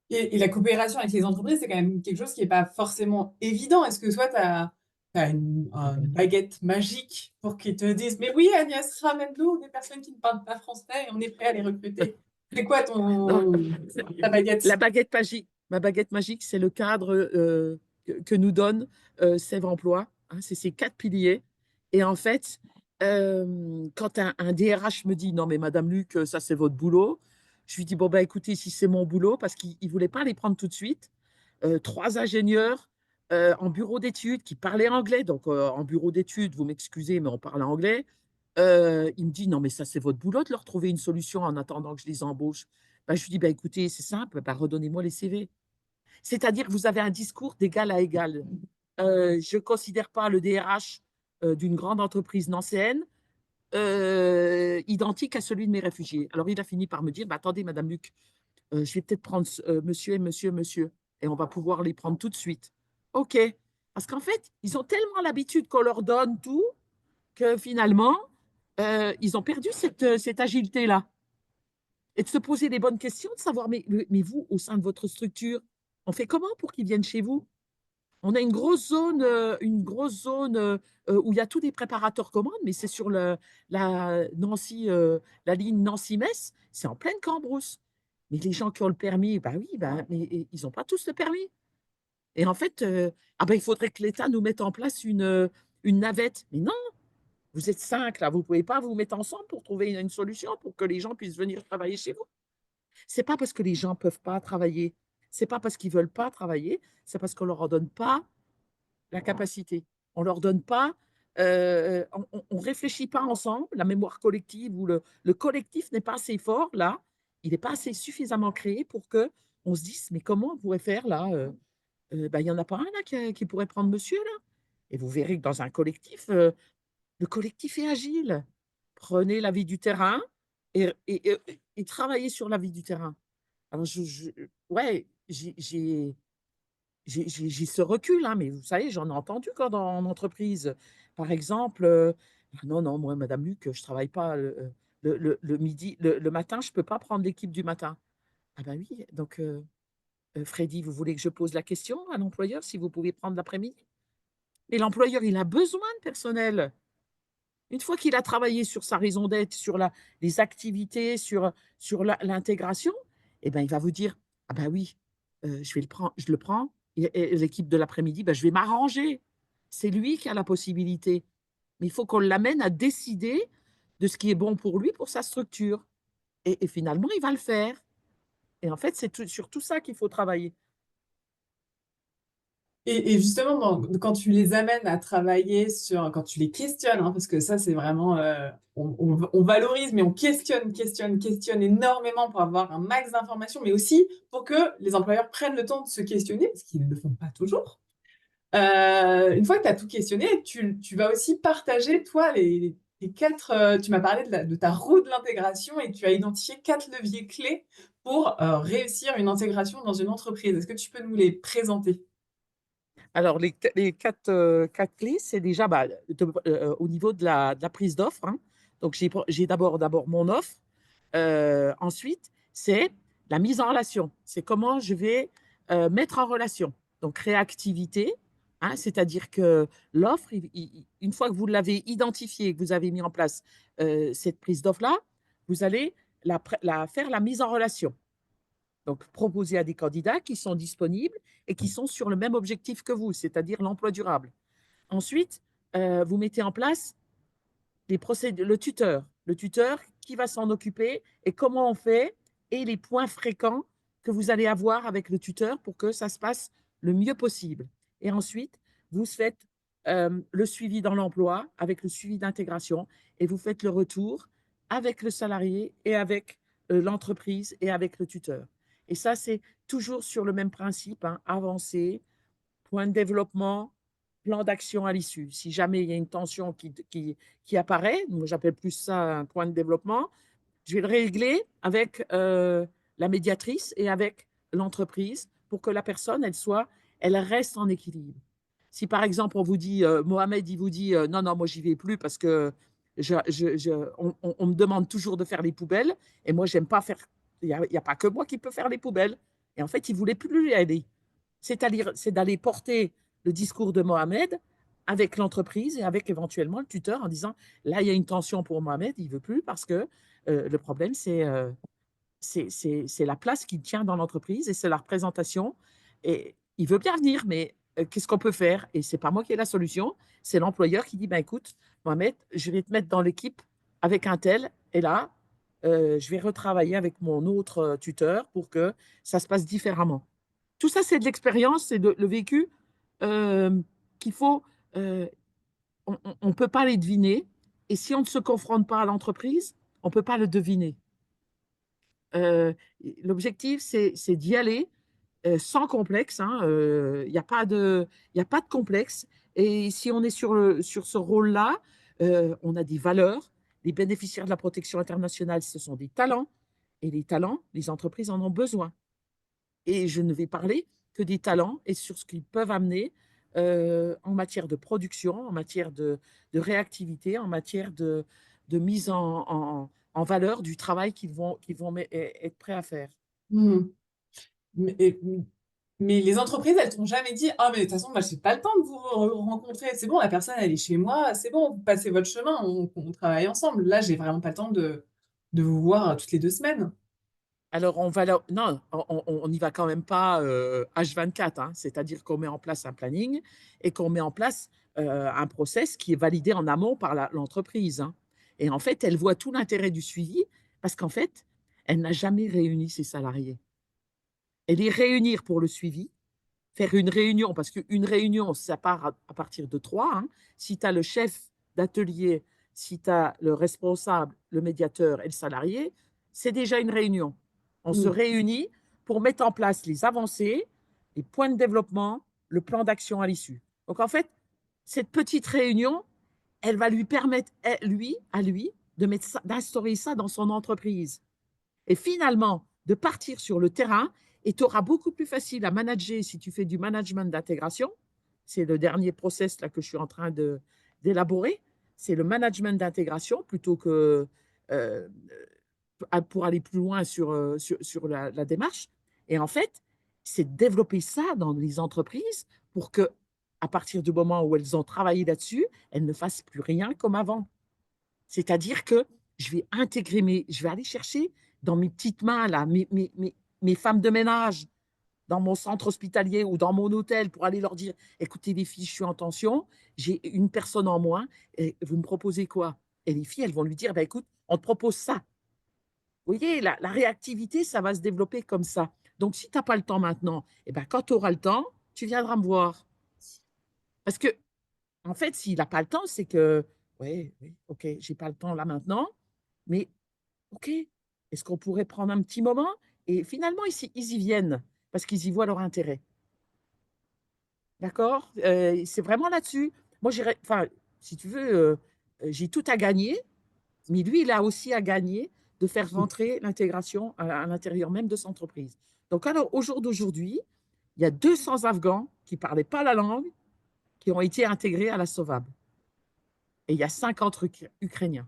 Et la coopération avec les entreprises, c'est quand même quelque chose qui n'est pas forcément évident. Est-ce que toi, tu as une baguette magique pour qu'ils te disent: «Mais oui, Agnès, ramène-nous des personnes qui ne parlent pas français et on est prêt à les recruter». C'est quoi Non, ta baguette? la baguette magique, ma baguette magique, c'est le cadre que nous donne Sèvres Emploi, hein, c'est ces 4 piliers. Et en fait, quand un DRH me dit: «Non, mais Madame Luc, ça c'est votre boulot», je lui dis: «Bon, bah écoutez, si c'est mon boulot», parce qu'il ne voulait pas les prendre tout de suite. 3 ingénieurs en bureau d'études qui parlaient anglais. Donc, en bureau d'études, vous m'excusez, mais on parle anglais. Il me dit: «Non, mais ça, c'est votre boulot de leur trouver une solution en attendant que je les embauche». Bah, je lui dis: «Bah, écoutez, c'est simple, bah, redonnez-moi les CV». C'est-à-dire que vous avez un discours d'égal à égal. Je ne considère pas le DRH d'une grande entreprise nancéenne identique à celui de mes réfugiés. Alors, il a fini par me dire: «Bah, attendez, Madame Luc, je vais peut-être prendre monsieur et monsieur, monsieur, et on va pouvoir les prendre tout de suite». OK. Parce qu'en fait, ils ont tellement l'habitude qu'on leur donne tout que finalement, ils ont perdu cette agilité-là. Et de se poser les bonnes questions, de savoir, mais vous, au sein de votre structure, on fait comment pour qu'ils viennent chez vous? On a une grosse zone où il y a tous des préparateurs commandes, mais c'est sur la ligne Nancy-Metz, c'est en pleine Cambrousse. Mais les gens qui ont le permis, bah oui, bah, mais ils n'ont pas tous le permis. Et en fait, ah ben, il faudrait que l'État nous mette en place une navette. Mais non, vous êtes 5 là, vous ne pouvez pas vous mettre ensemble pour trouver une solution pour que les gens puissent venir travailler chez vous. C'est pas parce que les gens peuvent pas travailler, c'est pas parce qu'ils veulent pas travailler, c'est parce qu'on leur en donne pas la capacité. On leur donne pas, on réfléchit pas ensemble, la mémoire collective ou le collectif n'est pas assez fort là, il n'est pas assez suffisamment créé pour que on se dise: «Mais comment on pourrait faire là?» Bah, il y en a pas un là qui pourrait prendre monsieur là? Et vous verrez que dans un collectif, le collectif est agile. Prenez la vie du terrain et travaillez sur la vie du terrain. Alors ouais, j'ai ce recul, hein, mais vous savez, j'en ai entendu quand en entreprise. Par exemple, «Ah non, non, moi, madame Luc, je travaille pas le midi, le matin, je peux pas prendre l'équipe du matin». Ah bah oui, donc Freddy, vous voulez que je pose la question à l'employeur si vous pouvez prendre l'après-midi? Mais l'employeur, il a besoin de personnel. Une fois qu'il a travaillé sur sa raison d'être, sur les activités, sur l'intégration, eh ben, il va vous dire: Ah ben oui, je le prends et l'équipe de l'après-midi, ben, je vais m'arranger. C'est lui qui a la possibilité. Mais il faut qu'on l'amène à décider de ce qui est bon pour lui, pour sa structure et finalement, il va le faire et en fait, c'est sur tout ça qu'il faut travailler. Et justement, quand tu les amènes à travailler quand tu les questionnes, hein, parce que ça, c'est vraiment, on valorise, mais on questionne énormément pour avoir un max d'informations, mais aussi pour que les employeurs prennent le temps de se questionner, parce qu'ils ne le font pas toujours. Une fois que tu as tout questionné, tu vas aussi partager, toi, les quatre. Tu m'as parlé de ta roue de l'intégration et tu as identifié 4 leviers clés pour réussir une intégration dans une entreprise. Est-ce que tu peux nous les présenter? Alors les 4 clés, c'est déjà, bah, au niveau de la prise d'offre, hein. Donc j'ai d'abord mon offre, ensuite, c'est la mise en relation. C'est comment je vais, mettre en relation. Donc réactivité, hein, c'est-à-dire que l'offre, une fois que vous l'avez identifiée, que vous avez mis en place, cette prise d'offre-là, vous allez faire la mise en relation. Donc, proposer à des candidats qui sont disponibles et qui sont sur le même objectif que vous, c'est-à-dire l'emploi durable. Ensuite, vous mettez en place le tuteur qui va s'en occuper et comment on fait et les points fréquents que vous allez avoir avec le tuteur pour que ça se passe le mieux possible. Et ensuite, vous faites le suivi dans l'emploi avec le suivi d'intégration et vous faites le retour avec le salarié et avec l'entreprise et avec le tuteur. Et ça, c'est toujours sur le même principe, hein, avancer, point de développement, plan d'action à l'issue. Si jamais il y a une tension qui apparaît, moi j'appelle plus ça un point de développement, je vais le régler avec la médiatrice et avec l'entreprise pour que la personne, elle reste en équilibre. Si par exemple on vous dit, Mohamed, il vous dit, non, non, moi j'y vais plus parce que on me demande toujours de faire les poubelles et moi j'aime pas faire, il n'y a pas que moi qui peux faire les poubelles. Et en fait, il ne voulait plus y aller. C'est d'aller porter le discours de Mohamed avec l'entreprise et avec éventuellement le tuteur en disant, là, il y a une tension pour Mohamed, il ne veut plus parce que le problème, c'est la place qu'il tient dans l'entreprise et c'est la représentation. Et il veut bien venir, mais qu'est-ce qu'on peut faire? Et ce n'est pas moi qui ai la solution, c'est l'employeur qui dit, ben, écoute, Mohamed, je vais te mettre dans l'équipe avec un tel, et là, je vais retravailler avec mon autre tuteur pour que ça se passe différemment. Tout ça, c'est de l'expérience, c'est le vécu qu'il faut. euh, on ne peut pas les deviner. Et si on ne se confronte pas à l'entreprise, on ne peut pas le deviner. Euh, L'objectif, c'est d'y aller sans complexe. Il hein, n'y a pas de complexe. Et si on est sur ce rôle-là, on a des valeurs. Les bénéficiaires de la protection internationale, ce sont des talents. Et les talents, les entreprises en ont besoin. Et je ne vais parler que des talents et sur ce qu'ils peuvent amener en matière de production, en matière de réactivité, en matière de mise en valeur du travail qu'ils vont être prêts à faire. Hmm. Mais, mais les entreprises, elles t'ont jamais dit, ah, mais de toute façon, moi, j'ai pas le temps de vous rencontrer. C'est bon, la personne, elle est chez moi. C'est bon, vous passez votre chemin. On travaille ensemble. Là, j'ai vraiment pas le temps de vous voir toutes les 2 semaines. Alors, non, on n'y va quand même pas H24, hein, c'est-à-dire qu'on met en place un planning et qu'on met en place un process qui est validé en amont par l'entreprise. Hein. Et en fait, elle voit tout l'intérêt du suivi parce qu'en fait, elle n'a jamais réuni ses salariés. Et les réunir pour le suivi, faire une réunion, parce qu'une réunion, ça part à partir de 3. Hein. Si tu as le chef d'atelier, si tu as le responsable, le médiateur et le salarié, c'est déjà une réunion. On se Hmm. réunit pour mettre en place les avancées, les points de développement, le plan d'action à l'issue. Donc en fait, cette petite réunion, elle va lui permettre, à lui, d'instaurer ça dans son entreprise. Et finalement, de partir sur le terrain et tu auras beaucoup plus facile à manager si tu fais du management d'intégration. C'est le dernier process là, que je suis en train d'élaborer. C'est le management d'intégration plutôt que pour aller plus loin sur la démarche. Et en fait, c'est de développer ça dans les entreprises pour que, à partir du moment où elles ont travaillé là-dessus, elles ne fassent plus rien comme avant. C'est-à-dire que je vais aller chercher dans mes petites mains, là, mes femmes de ménage dans mon centre hospitalier ou dans mon hôtel pour aller leur dire, écoutez les filles, je suis en tension, j'ai une personne en moins, et vous me proposez quoi? Et les filles, elles vont lui dire, bah, écoute, on te propose ça. Vous voyez, la réactivité, ça va se développer comme ça. Donc, si tu n'as pas le temps maintenant, eh ben, quand tu auras le temps, tu viendras me voir. Parce que, en fait, s'il n'a pas le temps, c'est que, oui, oui, ok, j'ai pas le temps là maintenant, mais ok, est-ce qu'on pourrait prendre un petit moment? Et finalement, ils y viennent parce qu'ils y voient leur intérêt. D'accord? C'est vraiment là-dessus. Moi, enfin, si tu veux, j'ai tout à gagner, mais lui, il a aussi à gagner de faire rentrer l'intégration à l'intérieur même de son entreprise. Donc, alors, au jour d'aujourd'hui, il y a 200 Afghans qui ne parlaient pas la langue qui ont été intégrés à la SOVAB. Et il y a 50 Ukrainiens.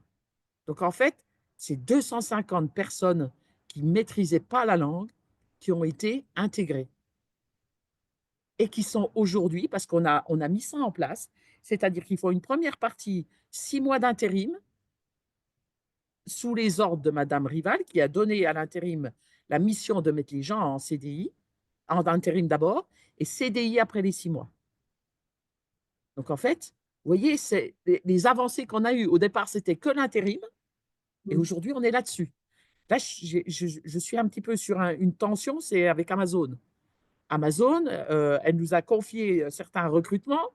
Donc, en fait, c'est 250 personnes qui ne maîtrisaient pas la langue qui ont été intégrées et qui sont aujourd'hui, parce qu'on a mis ça en place, c'est-à-dire qu'il faut une première partie, 6 mois d'intérim, sous les ordres de Madame Rival, qui a donné à l'intérim la mission de mettre les gens en CDI, en intérim d'abord, et CDI après les 6 mois. Donc, en fait, vous voyez, c'est les avancées qu'on a eues. Au départ, c'était que l'intérim, et aujourd'hui, on est là-dessus. Là, je suis un petit peu sur une tension, c'est avec Amazon. Amazon, elle nous a confié certains recrutements,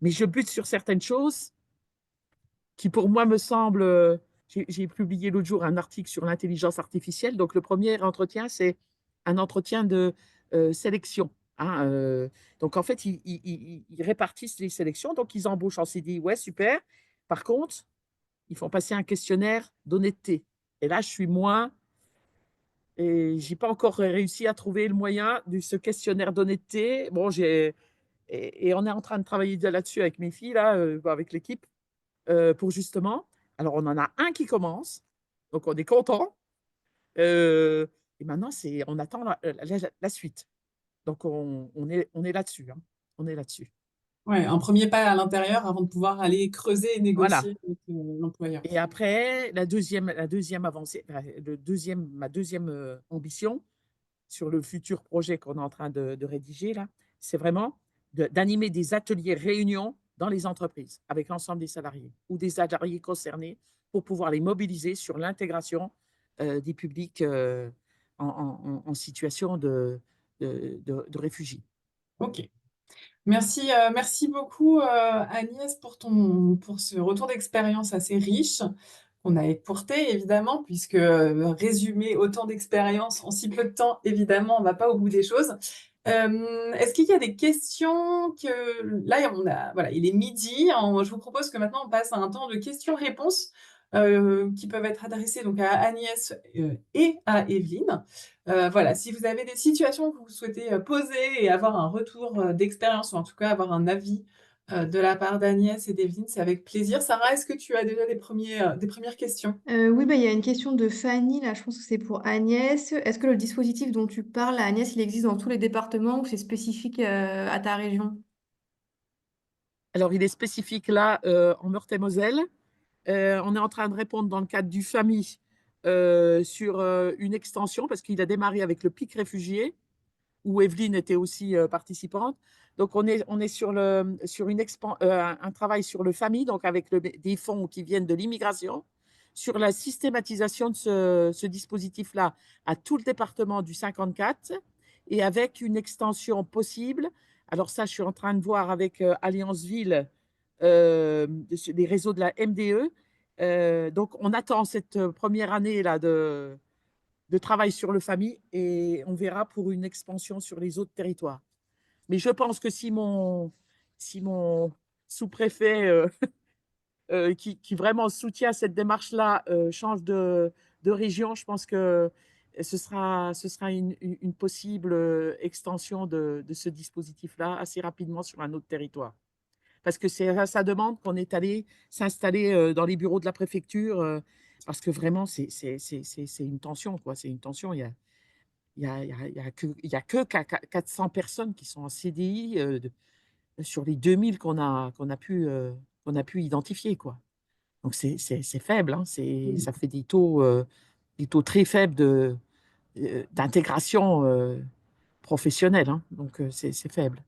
mais je bute sur certaines choses qui, pour moi, me semblent. J'ai publié l'autre jour un article sur l'intelligence artificielle. Donc, le premier entretien, c'est un entretien de sélection. Hein, donc, en fait, ils répartissent les sélections. Donc, ils embauchent en CDI. Ouais, super. Par contre, ils font passer un questionnaire d'honnêteté. Et là, je suis moins. Et j'ai pas encore réussi à trouver le moyen de ce questionnaire d'honnêteté. Bon, et on est en train de travailler là-dessus avec mes filles, là, avec l'équipe, pour justement. Alors, on en a un qui commence, donc on est content. Et maintenant, on attend la suite. Donc, on est là-dessus. Hein. On est là-dessus. Ouais, un premier pas à l'intérieur avant de pouvoir aller creuser et Voilà. négocier avec l'employeur. Et après, la deuxième avancée, ma deuxième ambition sur le futur projet qu'on est en train de rédiger, là, c'est vraiment d'animer des ateliers réunions dans les entreprises avec l'ensemble des salariés ou des salariés concernés pour pouvoir les mobiliser sur l'intégration des publics en situation de réfugiés. Ok. Merci, merci beaucoup Agnès pour ce retour d'expérience assez riche qu'on a écourté évidemment, puisque résumer autant d'expériences en si peu de temps, évidemment, on ne va pas au bout des choses. Est-ce qu'il y a des questions que... Là, voilà, il est midi. Je vous propose que maintenant, on passe à un temps de questions-réponses qui peuvent être adressées donc, à Agnès et à Evelyne. Voilà, si vous avez des situations que vous souhaitez poser et avoir un retour d'expérience, ou en tout cas avoir un avis de la part d'Agnès et d'Evelyne, c'est avec plaisir. Sarah, est-ce que tu as déjà des premières questions? Oui, bah, il y a une question de Fanny, là, je pense que c'est pour Agnès. Est-ce que le dispositif dont tu parles, Agnès, il existe dans tous les départements ou c'est spécifique à ta région? Alors, il est spécifique là en Meurthe-et-Moselle. On est en train de répondre dans le cadre du FAMI sur une extension parce qu'il a démarré avec le pic réfugié où Evelyne était aussi participante. Donc, on est sur un travail sur le FAMI, donc avec des fonds qui viennent de l'immigration, sur la systématisation de ce dispositif-là à tout le département du 54 et avec une extension possible. Alors ça, je suis en train de voir avec Alliance Ville, les réseaux de la MDE. Donc, on attend cette première année-là de travail sur le FAMI et on verra pour une expansion sur les autres territoires. Mais je pense que si mon sous-préfet qui vraiment soutient cette démarche-là change de région, je pense que ce sera une possible extension de ce dispositif-là assez rapidement sur un autre territoire. Parce que ça demande qu'on est allé s'installer dans les bureaux de la préfecture, parce que vraiment, c'est une tension, quoi. C'est une tension. Il y a que 400 personnes qui sont en CDI sur les 2000 qu'on a pu identifier, quoi. Donc, c'est faible. Hein, ça fait des taux très faibles d'intégration professionnelle, hein. Donc, c'est faible.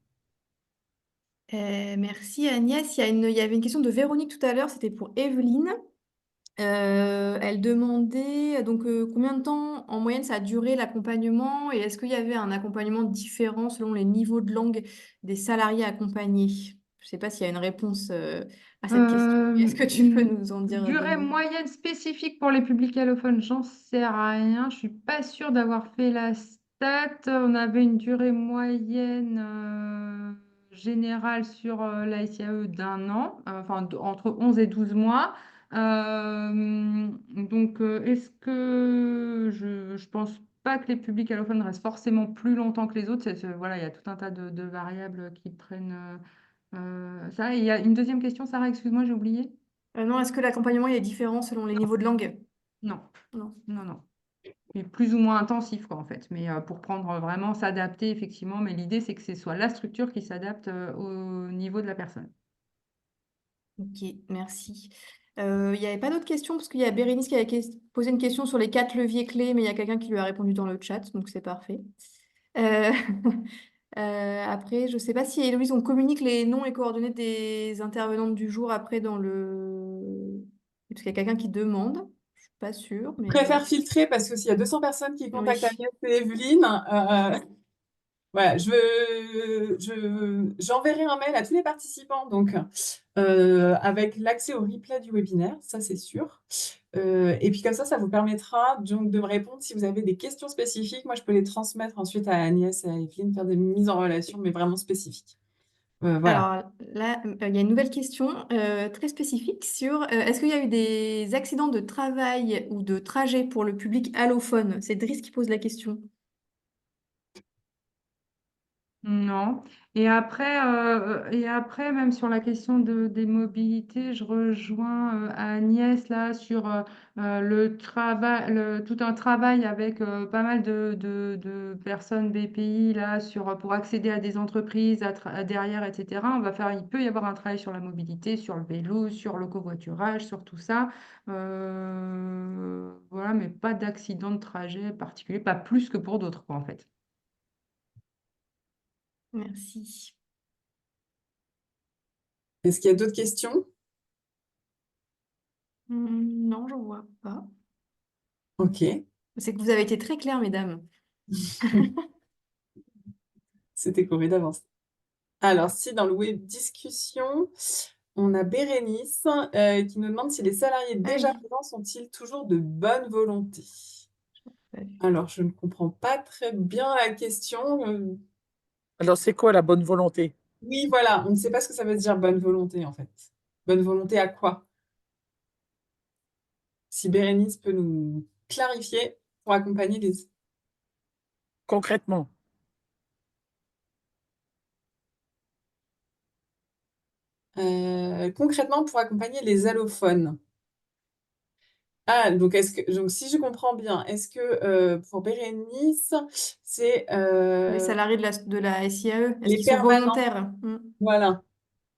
Merci Agnès. Il y avait une question de Véronique tout à l'heure, c'était pour Evelyne. Elle demandait donc combien de temps en moyenne ça a duré l'accompagnement et est-ce qu'il y avait un accompagnement différent selon les niveaux de langue des salariés accompagnés? Je ne sais pas s'il y a une réponse à cette question. Est-ce que tu peux Une nous en dire durée davantage? moyenne spécifique pour les publics allophones, j'en sais rien. Je suis pas sûre d'avoir fait la stat. On avait une durée moyenne générale sur la SIAE d'un an, enfin entre 11 et 12 mois. Donc, est-ce que je pense pas que les publics allophones restent forcément plus longtemps que les autres. Voilà, il y a tout un tas de variables qui prennent ça. Et il y a une deuxième question, Sarah, excuse-moi, j'ai oublié. Non, est-ce que l'accompagnement il est différent selon les niveaux de langue? Non, Non. non, non. Mais plus ou moins intensif, quoi, en fait. Mais pour prendre vraiment, s'adapter, effectivement. Mais l'idée, c'est que ce soit la structure qui s'adapte au niveau de la personne. Ok, merci. Il n'y avait pas d'autres questions parce qu'il y a Bérénice qui avait posé une question sur les 4 leviers clés, mais il y a quelqu'un qui lui a répondu dans le chat, donc c'est parfait. Euh, après, je ne sais pas si Héloïse, on communique les noms et coordonnées des intervenantes du jour après dans le... Parce qu'il y a quelqu'un qui demande, je suis pas sûre, Je mais préfère filtrer parce que s'il y a 200 personnes qui contactent oui. Agnès et Evelyne, voilà, j'enverrai un mail à tous les participants donc, avec l'accès au replay du webinaire, ça c'est sûr. Et puis comme ça vous permettra donc de me répondre si vous avez des questions spécifiques. Moi, je peux les transmettre ensuite à Agnès et à Evelyne, faire des mises en relation, mais vraiment spécifiques. Voilà. Alors là, il y a une nouvelle question très spécifique sur est-ce qu'il y a eu des accidents de travail ou de trajet pour le public allophone? C'est Driss qui pose la question. Non. Et après, même sur la question des mobilités, je rejoins Agnès là sur le travail, tout un travail avec pas mal de personnes BPI là pour accéder à des entreprises derrière, etc. Il peut y avoir un travail sur la mobilité, sur le vélo, sur le covoiturage, sur tout ça. Voilà, mais pas d'accident de trajet particulier, pas plus que pour d'autres, quoi, en fait. Merci. Est-ce qu'il y a d'autres questions? Non, j'en vois pas. Ok, C'est que vous avez été très claires, mesdames. c'était correct d'avance. Alors, si dans le web discussion, on a Bérénice qui nous demande si les salariés Ah déjà oui. présents sont-ils toujours de bonne volonté? Ouais. Alors, je ne comprends pas très bien la question. Alors, c'est quoi la bonne volonté? Oui, voilà, on ne sait pas ce que ça veut dire bonne volonté en fait. Bonne volonté à quoi? Si Bérénice peut nous clarifier pour accompagner les... Concrètement? Concrètement, pour accompagner les allophones. Ah, donc, donc si je comprends bien, est-ce que pour Bérénice, c'est Les salariés de la SIAE, est-ce les qu'ils sont permanents? volontaires? Voilà.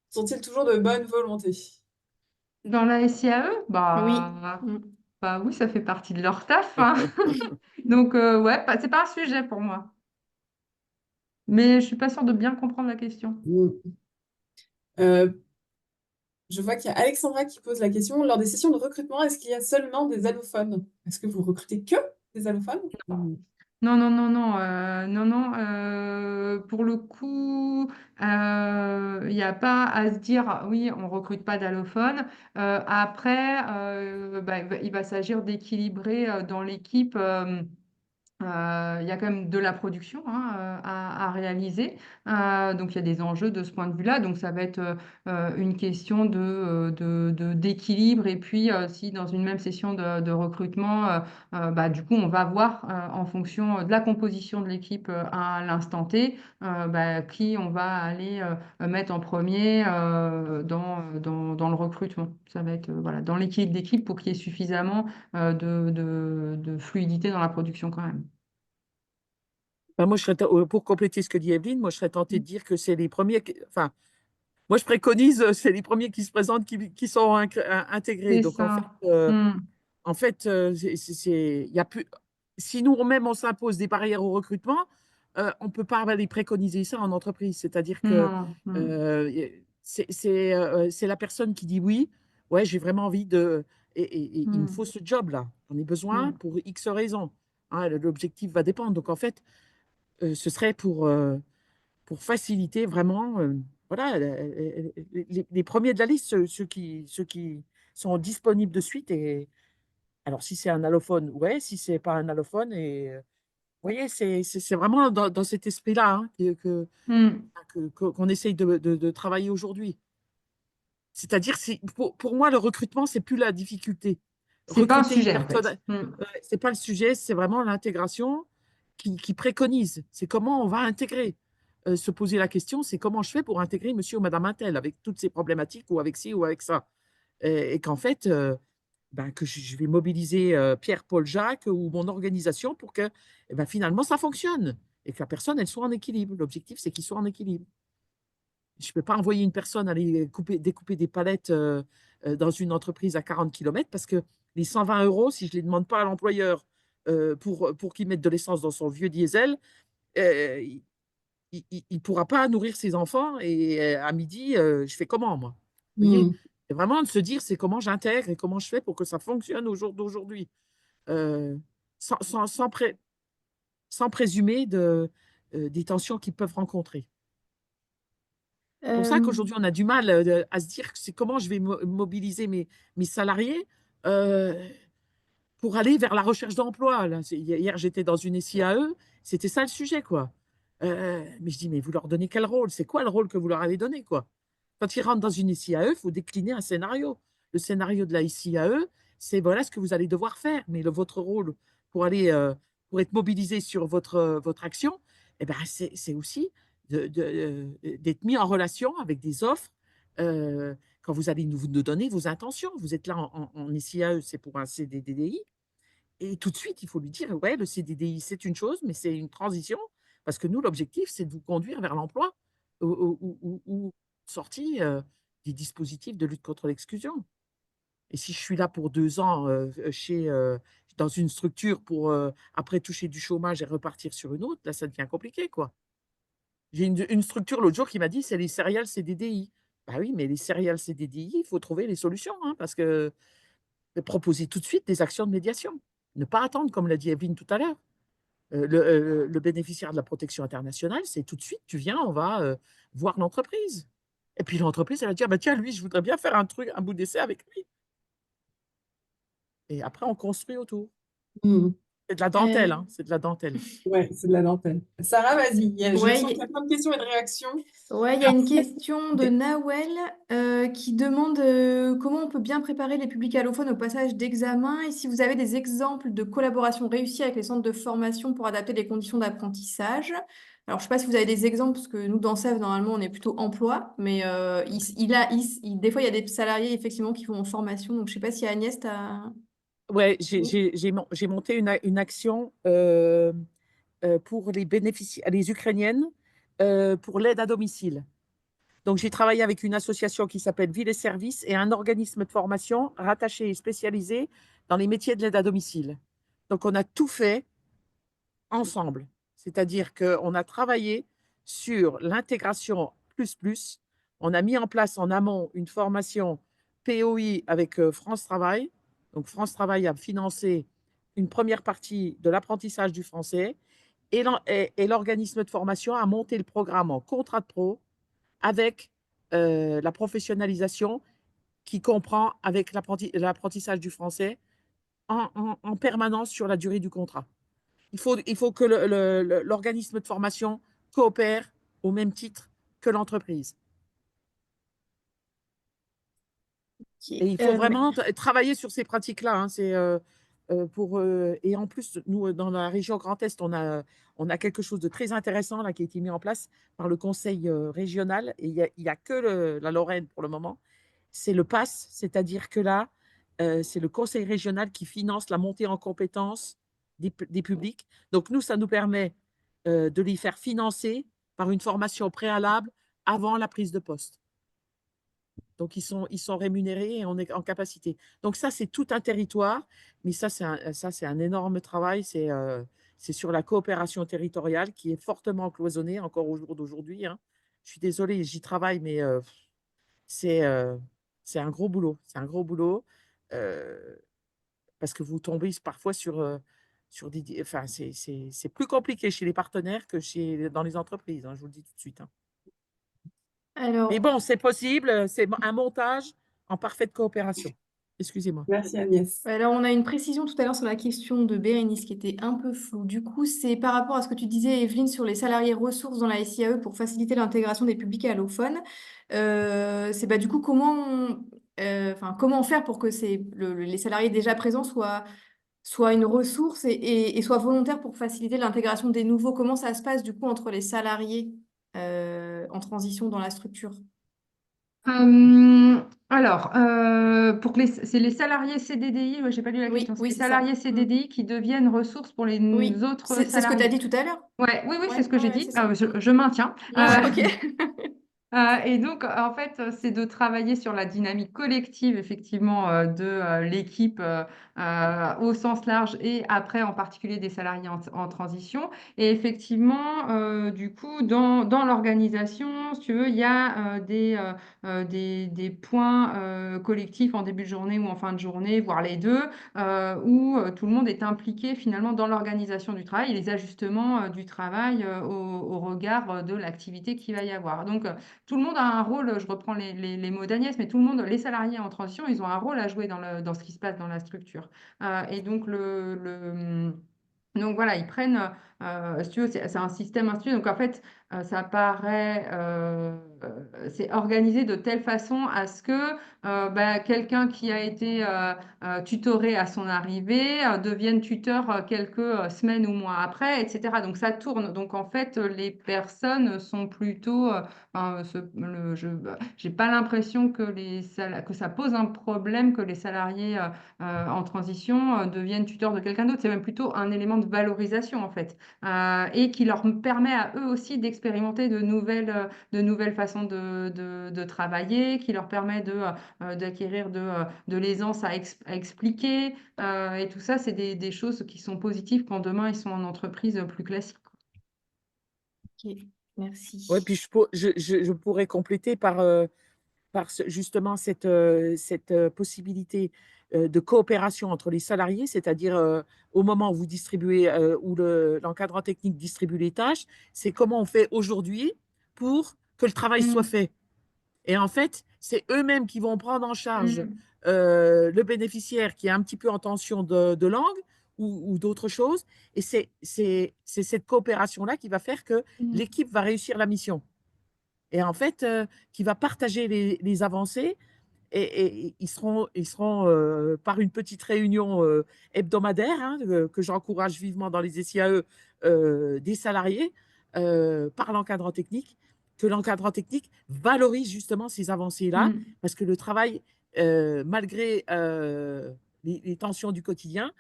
Sont-ils toujours de bonne volonté? Dans la SIAE, Oui. bah oui, ça fait partie de leur taf, hein. Donc, ouais, c'est pas un sujet pour moi. Mais je suis pas sûre de bien comprendre la question. Mm. Euh, je vois qu'il y a Alexandra qui pose la question. Lors des sessions de recrutement, est-ce qu'il y a seulement des allophones? Est-ce que vous recrutez que des allophones? Non, non, non, non, non, non. Pour le coup, il n'y a pas à se dire, ah oui, on recrute pas d'allophones. Après, bah, il va s'agir d'équilibrer dans l'équipe. Il y a quand même de la production, hein, à réaliser. Donc, il y a des enjeux de ce point de vue-là. Donc, ça va être une question d'équilibre. Et puis, si dans une même session de recrutement, bah, du coup, on va voir en fonction de la composition de l'équipe à l'instant T, bah, qui on va aller mettre en premier dans le recrutement. Ça va être voilà, dans l'équilibre d'équipe pour qu'il y ait suffisamment de fluidité dans la production quand même. Ben, moi, pour compléter ce que dit Evelyne, moi, je serais tentée de dire que c'est les premiers, enfin, moi, je préconise, c'est les premiers qui se présentent qui sont intégrés. C'est Donc, ça. Hmm. en fait, il y a plus. si nous-mêmes, on s'impose des barrières au recrutement, on ne peut pas aller préconiser ça en entreprise. C'est-à-dire que Non. c'est la personne qui dit oui, ouais, j'ai vraiment envie de. Et il me faut Mm. ce job-là. J'en ai besoin Mm. pour X raisons. Hein, l'objectif va dépendre. Donc, en fait, ce serait pour faciliter vraiment voilà, les premiers de la liste, ceux qui sont disponibles de suite. Et alors, si c'est un allophone, ouais, si c'est pas un allophone, et vous voyez, c'est vraiment dans cet esprit-là hein, Mm. qu'on essaye de travailler aujourd'hui. C'est-à-dire, pour moi, le recrutement, c'est plus la difficulté. C'est pas un Recruter une sujet, en personne, fait. Mm. c'est pas le sujet, c'est vraiment l'intégration qui préconise. C'est comment on va intégrer. Se poser la question, c'est comment je fais pour intégrer monsieur ou madame Intel avec toutes ces problématiques ou avec ci ou avec ça. Et qu'en fait, ben, que je vais mobiliser Pierre, Paul, Jacques ou mon organisation pour que ben, finalement ça fonctionne et que la personne elle soit en équilibre. L'objectif, c'est qu'il soit en équilibre. Je ne peux pas envoyer une personne aller découper des palettes dans une entreprise à 40 km parce que les 120 euros, si je ne les demande pas à l'employeur pour qu'il mette de l'essence dans son vieux diesel, il ne pourra pas nourrir ses enfants et à midi, je fais comment, moi? Vous voyez? Mm. C'est vraiment de se dire, c'est comment j'intègre et comment je fais pour que ça fonctionne au jour d'aujourd'hui, euh, sans, sans, sans, pré- sans présumer des tensions qu'ils peuvent rencontrer. C'est pour ça Euh, qu'aujourd'hui, on a du mal à se dire que c'est comment je vais mobiliser mes salariés euh, pour aller vers la recherche d'emploi. Là. Hier, j'étais dans une SIAE, c'était ça le sujet, quoi. Mais je dis, mais vous leur donnez quel rôle? C'est quoi le rôle que vous leur avez donné, quoi? Quand ils rentrent dans une SIAE, il faut décliner un scénario. Le scénario de la SIAE, c'est voilà ce que vous allez devoir faire. Mais votre rôle pour aller pour être mobilisé sur votre action, eh ben, c'est aussi d'être mis en relation avec des offres quand vous allez nous donner vos intentions. Vous êtes là en SIAE, c'est pour un CDDI. Et tout de suite, il faut lui dire, ouais, le CDDI, c'est une chose, mais c'est une transition, parce que nous, l'objectif, c'est de vous conduire vers l'emploi ou sortie des dispositifs de lutte contre l'exclusion. Et si je suis là pour 2 ans dans une structure pour après toucher du chômage et repartir sur une autre, là, ça devient compliqué, quoi. J'ai une structure l'autre jour qui m'a dit, c'est les céréales CDDI. Bah oui, mais les céréales CDDI, il faut trouver les solutions, hein, parce que proposer tout de suite des actions de médiation. Ne pas attendre, comme l'a dit Evelyne tout à l'heure. Le bénéficiaire de la protection internationale, c'est tout de suite, tu viens, on va voir l'entreprise. Et puis l'entreprise, elle va dire, bah, tiens, lui, je voudrais bien faire un truc, un bout d'essai avec lui. Et après, on construit autour. Mm. C'est de la euh, dentelle, hein, c'est de la dentelle. Ouais, c'est de la dentelle. Sarah, vas-y. Je ouais, sens qu'il y a plein de questions et de réactions. ouais, il y a une question de Nawel qui demande comment on peut bien préparer les publics allophones au passage d'examen et si vous avez des exemples de collaboration réussie avec les centres de formation pour adapter les conditions d'apprentissage. Alors, je ne sais pas si vous avez des exemples, parce que nous, dans SEV, normalement, on est plutôt emploi, mais des fois, il y a des salariés, effectivement, qui vont en formation. Donc, je ne sais pas si Agnès, t'as... Ouais, Oui. j'ai monté une action pour les Ukrainiennes pour l'aide à domicile. Donc, j'ai travaillé avec une association qui s'appelle Ville et Services et un organisme de formation rattaché et spécialisé dans les métiers de l'aide à domicile. Donc, on a tout fait ensemble. C'est-à-dire qu'on a travaillé sur l'intégration plus plus. On a mis en place en amont une formation POI avec France Travail. Donc, France Travail a financé une première partie de l'apprentissage du français et l'organisme de formation a monté le programme en contrat de pro avec la professionnalisation qui comprend avec l'apprentissage du français en permanence sur la durée du contrat. Il faut que l'organisme de formation coopère au même titre que l'entreprise. Ok. Et il faut vraiment travailler sur ces pratiques-là. Hein. Et en plus, nous, dans la région Grand Est, on a quelque chose de très intéressant là, qui a été mis en place par le conseil régional. Et il y a que la Lorraine pour le moment. C'est le PASS, c'est-à-dire que là, c'est le conseil régional qui finance la montée en compétences des publics. Donc, nous, ça nous permet de les faire financer par une formation préalable avant la prise de poste. Donc, ils sont rémunérés et on est en capacité. Donc, ça, c'est tout un territoire, mais ça, c'est un énorme travail. C'est sur la coopération territoriale qui est fortement cloisonnée encore au jour d'aujourd'hui, hein. Je suis désolée, j'y travaille, mais c'est c'est un gros boulot. C'est un gros boulot parce que vous tombez parfois sur enfin, c'est plus compliqué chez les partenaires que dans les entreprises, hein, je vous le dis tout de suite, hein. Mais Alors, bon, c'est possible, c'est un montage en parfaite coopération. Excusez-moi. Merci Agnès. alors, on a une précision tout à l'heure sur la question de Bérénice qui était un peu floue. Du coup, c'est par rapport à ce que tu disais, Evelyne, sur les salariés ressources dans la SIAE pour faciliter l'intégration des publics allophones. C'est du coup enfin, comment faire pour que les salariés déjà présents soient une ressource et soient volontaires pour faciliter l'intégration des nouveaux. Comment ça se passe du coup entre les salariés en transition dans la structure? Alors, c'est les salariés CDDI, j'ai pas lu la question, Oui, c'est oui, les c'est ça. salariés CDDI qui deviennent ressources pour les Oui, autres c'est ce que tu as salariés. dit tout à l'heure. Ouais, oui, oui, c'est Ouais, ce que j'ai ouais, dit. c'est ça. Je maintiens. Ouais, ouais, ok. Et donc, en fait, c'est de travailler sur la dynamique collective, effectivement, de l'équipe au sens large et après, en particulier, des salariés en transition. Et effectivement, du coup, dans l'organisation, si tu veux, il y a des points collectifs en début de journée ou en fin de journée, voire les deux, où tout le monde est impliqué finalement dans l'organisation du travail et les ajustements du travail au regard de l'activité qu'il va y avoir. Donc, tout le monde a un rôle, je reprends les mots d'Agnès, mais tout le monde, les salariés en transition, ils ont un rôle à jouer dans ce qui se passe dans la structure. Et donc, donc voilà, ils prennent, si tu veux, c'est un système institué. Donc en fait, ça paraît, c'est organisé de telle façon à ce que quelqu'un qui a été tutoré à son arrivée devienne tuteur quelques semaines ou mois après, etc. Donc ça tourne. Donc en fait, les personnes sont plutôt, j'ai pas l'impression que ça pose un problème que les salariés en transition deviennent tuteurs de quelqu'un d'autre. C'est même plutôt un élément de valorisation en fait, et qui leur permet à eux aussi d'expérimenter de nouvelles façons de travailler, qui leur permet d'acquérir de l'aisance à expliquer. Et tout ça, c'est des choses qui sont positives quand demain ils sont en entreprise plus classique. Ok, Ouais, merci. puis je pourrais compléter par justement cette possibilité de coopération entre les salariés, c'est-à-dire au moment où vous distribuez, où l'encadrant technique distribue les tâches, c'est comment on fait aujourd'hui pour que le travail soit Mm, fait. Et en fait, c'est eux-mêmes qui vont prendre en charge mm, le bénéficiaire qui est un petit peu en tension de langue ou d'autres choses. Et c'est cette coopération-là qui va faire que mm. l'équipe va réussir la mission. Et en fait, qui va partager les avancées et ils seront par une petite réunion hebdomadaire, hein, que j'encourage vivement dans les SIAE, des salariés par l'encadrant technique, que l'encadrant technique valorise justement ces avancées-là, Mm. parce que le travail, malgré les tensions du quotidien,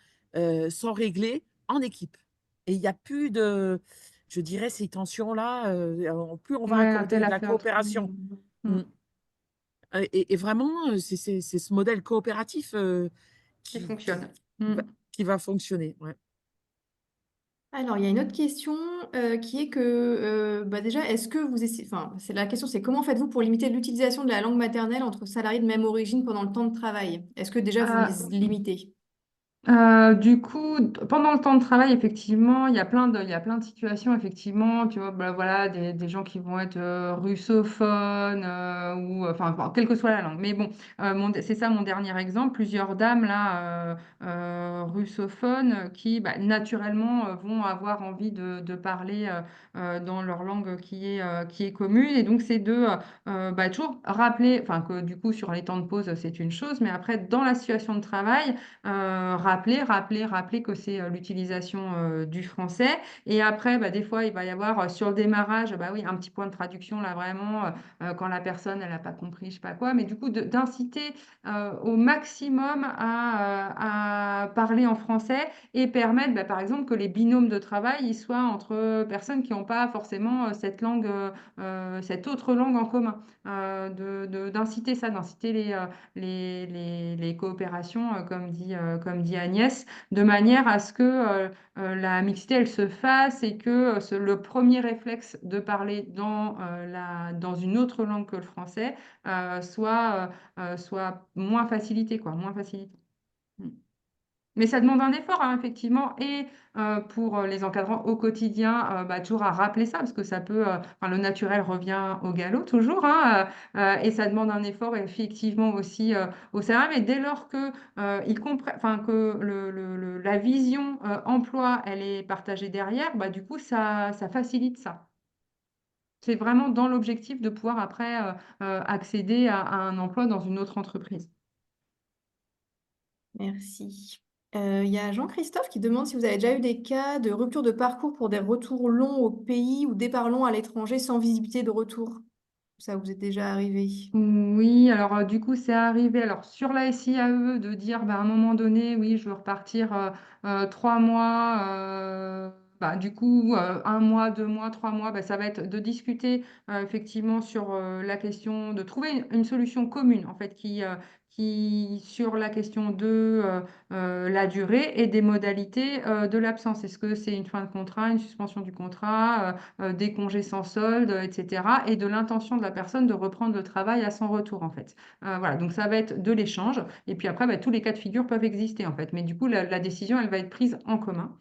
sont réglés en équipe. Et il n'y a plus de, je dirais, ces tensions-là, plus on va Ouais, un tel accorder de a la fait autrement. coopération. Mm. Mm. Et vraiment, c'est ce modèle coopératif Qui qui, fonctionne. va, Mm. qui va fonctionner. Ouais. Alors, il y a une autre question qui est que, déjà, est-ce que vous essayez, enfin, c'est la question, c'est comment faites-vous pour limiter l'utilisation de la langue maternelle entre salariés de même origine pendant le temps de travail? Est-ce que déjà vous Euh, les limitez? Du coup, pendant le temps de travail, effectivement, il y a plein de situations, effectivement, tu vois, voilà, des gens qui vont être russophones enfin, bon, quelle que soit la langue. Mais bon, c'est ça mon dernier exemple. Plusieurs dames là, russophones, qui naturellement vont avoir envie de parler dans leur langue qui est commune. Et donc, c'est toujours rappeler, enfin, que du coup, sur les temps de pause, c'est une chose, mais après, dans la situation de travail, rappeler que c'est l'utilisation du français. Et après, des fois, il va y avoir sur le démarrage, oui, un petit point de traduction là vraiment quand la personne elle n'a pas compris, je sais pas quoi. Mais du coup, d'inciter au maximum à parler en français et permettre, bah, par exemple, que les binômes de travail ils soient entre personnes qui n'ont pas forcément cette langue, cette autre langue en commun. D'inciter ça, d'inciter les coopérations, comme dit Agnès, de manière à ce que la mixité, elle se fasse et que le premier réflexe de parler dans une autre langue que le français soit moins facilité, quoi, moins facilité. Mm. Mais ça demande un effort, hein, effectivement, et pour les encadrants au quotidien, bah, toujours à rappeler ça, parce que ça peut, enfin, le naturel revient au galop toujours, hein, et ça demande un effort effectivement aussi au salarié, mais dès lors que ils comprennent, enfin, que la vision emploi, elle est partagée derrière, bah, du coup, ça facilite ça. C'est vraiment dans l'objectif de pouvoir après accéder à un emploi dans une autre entreprise. Merci. Il y a Jean-Christophe qui demande si vous avez déjà eu des cas de rupture de parcours pour des retours longs au pays ou départ long à l'étranger sans visibilité de retour. Ça vous est déjà arrivé? Oui, alors du coup, c'est arrivé alors, sur la SIAE de dire bah, à un moment donné, oui, je veux repartir 3 mois, bah, du coup, 1 mois, 2 mois, 3 mois, bah, ça va être de discuter effectivement sur la question, de trouver une solution commune en fait sur la question de la durée et des modalités de l'absence. Est-ce que c'est une fin de contrat, une suspension du contrat, des congés sans solde, etc. Et de l'intention de la personne de reprendre le travail à son retour, en fait. Voilà, donc ça va être de l'échange. Et puis après, bah, tous les cas de figure peuvent exister, en fait. Mais du coup, la décision, elle va être prise en commun.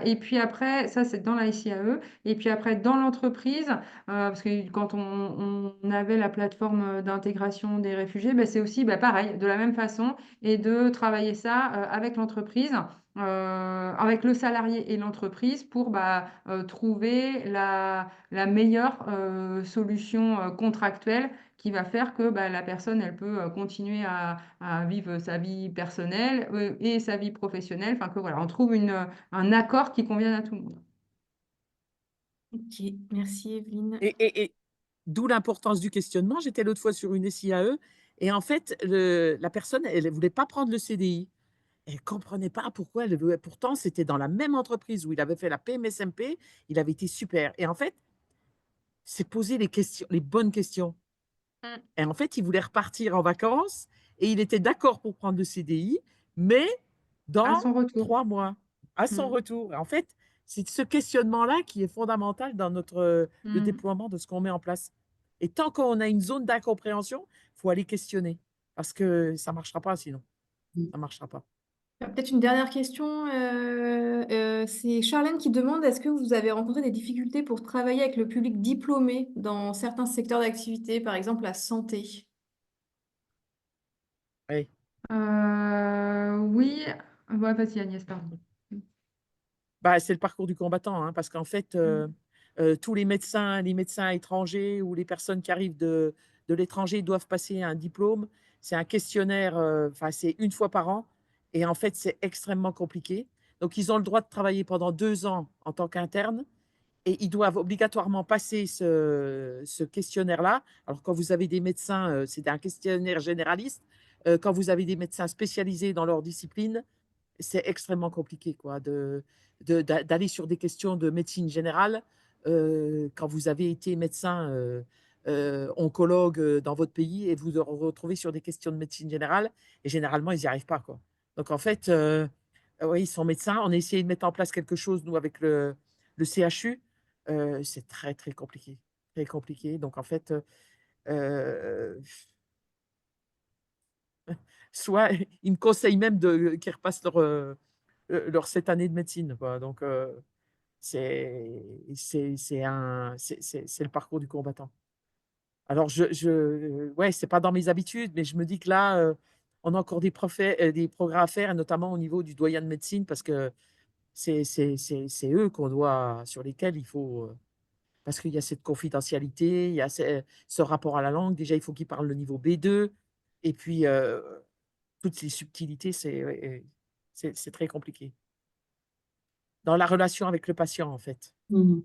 Et puis après, ça c'est dans la SIAE. Et puis après, dans l'entreprise, parce que quand on avait la plateforme d'intégration des réfugiés, bah, c'est aussi bah, pareil, de la même façon, et de travailler ça avec l'entreprise, avec le salarié et l'entreprise pour bah, trouver la meilleure solution contractuelle qui va faire que bah, la personne, elle peut continuer à vivre sa vie personnelle et sa vie professionnelle. Enfin, que voilà, on trouve un accord qui convienne à tout le monde. Ok, merci Evelyne. Et d'où l'importance du questionnement. J'étais l'autre fois sur une SIAE et en fait, la personne, elle ne voulait pas prendre le CDI. Elle ne comprenait pas pourquoi elle veut. Pourtant, c'était dans la même entreprise où il avait fait la PMSMP, il avait été super. Et en fait, c'est poser les questions, les bonnes questions. Mm. Et en fait, il voulait repartir en vacances et il était d'accord pour prendre le CDI, mais À dans son retour. 3 mois, à son Mm. retour. En fait, c'est ce questionnement-là qui est fondamental dans le Mm. déploiement de ce qu'on met en place. Et tant qu'on a une zone d'incompréhension, il faut aller questionner parce que ça ne marchera pas sinon. Ça ne marchera pas. Peut-être une dernière question. C'est Charlène qui demande, est-ce que vous avez rencontré des difficultés pour travailler avec le public diplômé dans certains secteurs d'activité, par exemple la santé? Oui. Oui, ouais, vas-y Agnès, pardon. Bah, c'est le parcours du combattant, hein, parce qu'en fait, Mm. tous les médecins étrangers ou les personnes qui arrivent de l'étranger doivent passer un diplôme. C'est un questionnaire, enfin, c'est une fois par an. Et en fait, c'est extrêmement compliqué. Donc, ils ont le droit de travailler pendant 2 ans en tant qu'interne et ils doivent obligatoirement passer ce questionnaire-là. Alors, quand vous avez des médecins, c'est un questionnaire généraliste. Quand vous avez des médecins spécialisés dans leur discipline, c'est extrêmement compliqué quoi, d'aller sur des questions de médecine générale quand vous avez été médecin oncologue dans votre pays et vous vous retrouvez sur des questions de médecine générale et généralement, ils n'y arrivent pas. Quoi. Donc, en fait, oui, ils sont médecins. On a essayé de mettre en place quelque chose, nous, avec le CHU. C'est très, très compliqué. Très compliqué. Donc, en fait, euh, soit ils me conseillent même qu'ils repassent leur 7 années de médecine. Quoi. Donc, c'est le parcours du combattant. Alors, ouais, c'est pas dans mes habitudes, mais je me dis que là, on a encore des progrès à faire, et notamment au niveau du doyen de médecine, parce que c'est eux sur lesquels il faut, parce qu'il y a cette confidentialité, il y a ce rapport à la langue. Déjà, il faut qu'ils parlent le niveau B2, et puis toutes les subtilités, ouais, c'est très compliqué. Dans la relation avec le patient, en fait. Mhm.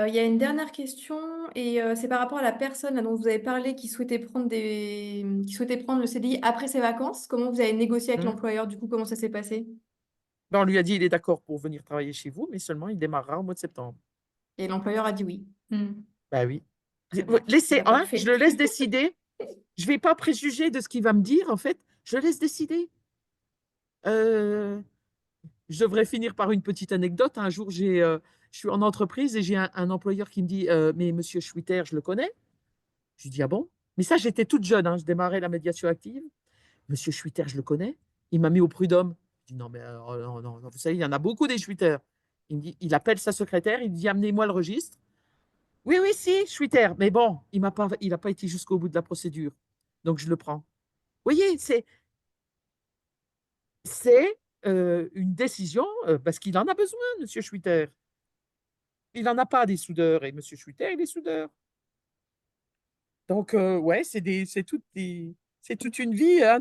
Il y a une dernière question et c'est par rapport à la personne là, dont vous avez parlé qui souhaitait prendre le CDI après ses vacances. Comment vous avez négocié avec Hmm. l'employeur? Du coup, comment ça s'est passé? Ben, on lui a dit il est d'accord pour venir travailler chez vous, mais seulement il démarrera au mois de septembre. Et l'employeur a dit oui. Ben oui. Très bien. Laissez, Bah, hein, je parfait. le laisse décider. Je ne vais pas préjuger de ce qu'il va me dire, en fait. Je le laisse décider. Euh, je devrais finir par une petite anecdote. Un jour, je suis en entreprise et j'ai un employeur qui me dit mais Monsieur Schwitter, je le connais. Je lui dis ah bon? Mais ça, j'étais toute jeune, hein, je démarrais la médiation active. Monsieur Schwitter, je le connais. Il m'a mis au prud'homme. Je dis non, mais non, non, non, vous savez, il y en a beaucoup des Schwitter. Il me dit, il appelle sa secrétaire, il me dit amenez-moi le registre. Oui, oui, si, Schwitter. Mais bon, il n'a pas été jusqu'au bout de la procédure. Donc, je le prends. Vous voyez, c'est une décision parce qu'il en a besoin, Monsieur Schwitter. Il n'en a pas des soudeurs et Monsieur Schwitter, il est soudeur. Donc, ouais, c'est toute une vie hein,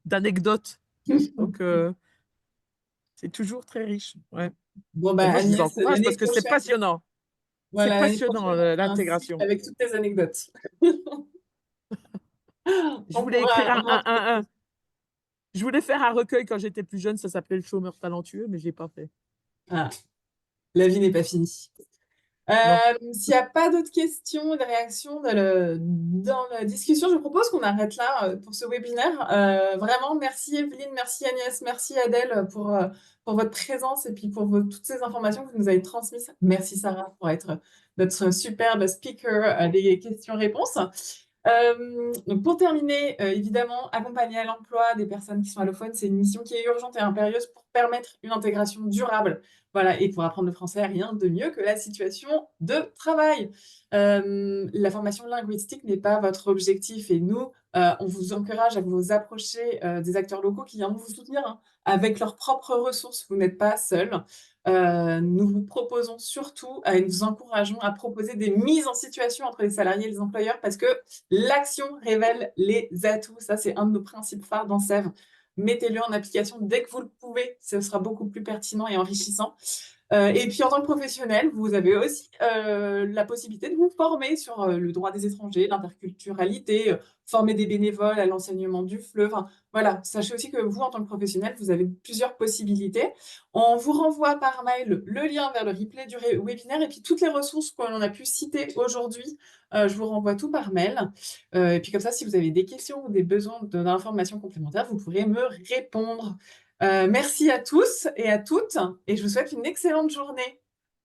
d'anecdotes. Donc, c'est toujours très riche. Ouais. Bon, Et bah, moi, je vous Agnès, encourage l'année parce que c'est prochaine, passionnant. C'est voilà, l'année passionnant, prochaine, on fera un cycle l'intégration. avec toutes tes anecdotes. Je On voulais écrire pourra, on aura- je voulais faire un recueil quand j'étais plus jeune, ça s'appelait Le chômeur talentueux, mais je l'ai pas fait. Ah, la vie n'est pas finie. Non. S'il n'y a pas d'autres questions ou de réactions dans la discussion, je propose qu'on arrête là pour ce webinaire. Vraiment, merci Evelyne, merci Agnès, merci Adèle pour votre présence et puis pour toutes ces informations que vous nous avez transmises. Merci Sarah pour être notre superbe speaker des questions-réponses. Donc pour terminer, évidemment, accompagner à l'emploi des personnes qui sont allophones, c'est une mission qui est urgente et impérieuse pour permettre une intégration durable. Voilà, et pour apprendre le français, rien de mieux que la situation de travail. La formation linguistique n'est pas votre objectif et nous, on vous encourage à vous approcher des acteurs locaux qui viendront vous soutenir hein, avec leurs propres ressources. Vous n'êtes pas seul. Nous vous proposons surtout et nous vous encourageons à proposer des mises en situation entre les salariés et les employeurs parce que l'action révèle les atouts. Ça, c'est un de nos principes phares dans Sèvres. Mettez-le en application dès que vous le pouvez. Ce sera beaucoup plus pertinent et enrichissant. Et puis, en tant que professionnel, vous avez aussi la possibilité de vous former sur le droit des étrangers, l'interculturalité, former des bénévoles à l'enseignement du FLE. Enfin, voilà, sachez aussi que vous, en tant que professionnel, vous avez plusieurs possibilités. On vous renvoie par mail le lien vers le replay du webinaire et puis toutes les ressources qu'on a pu citer aujourd'hui. Je vous renvoie tout par mail. Et puis comme ça, si vous avez des questions ou des besoins d'informations complémentaires, vous pourrez me répondre. Merci à tous et à toutes et je vous souhaite une excellente journée.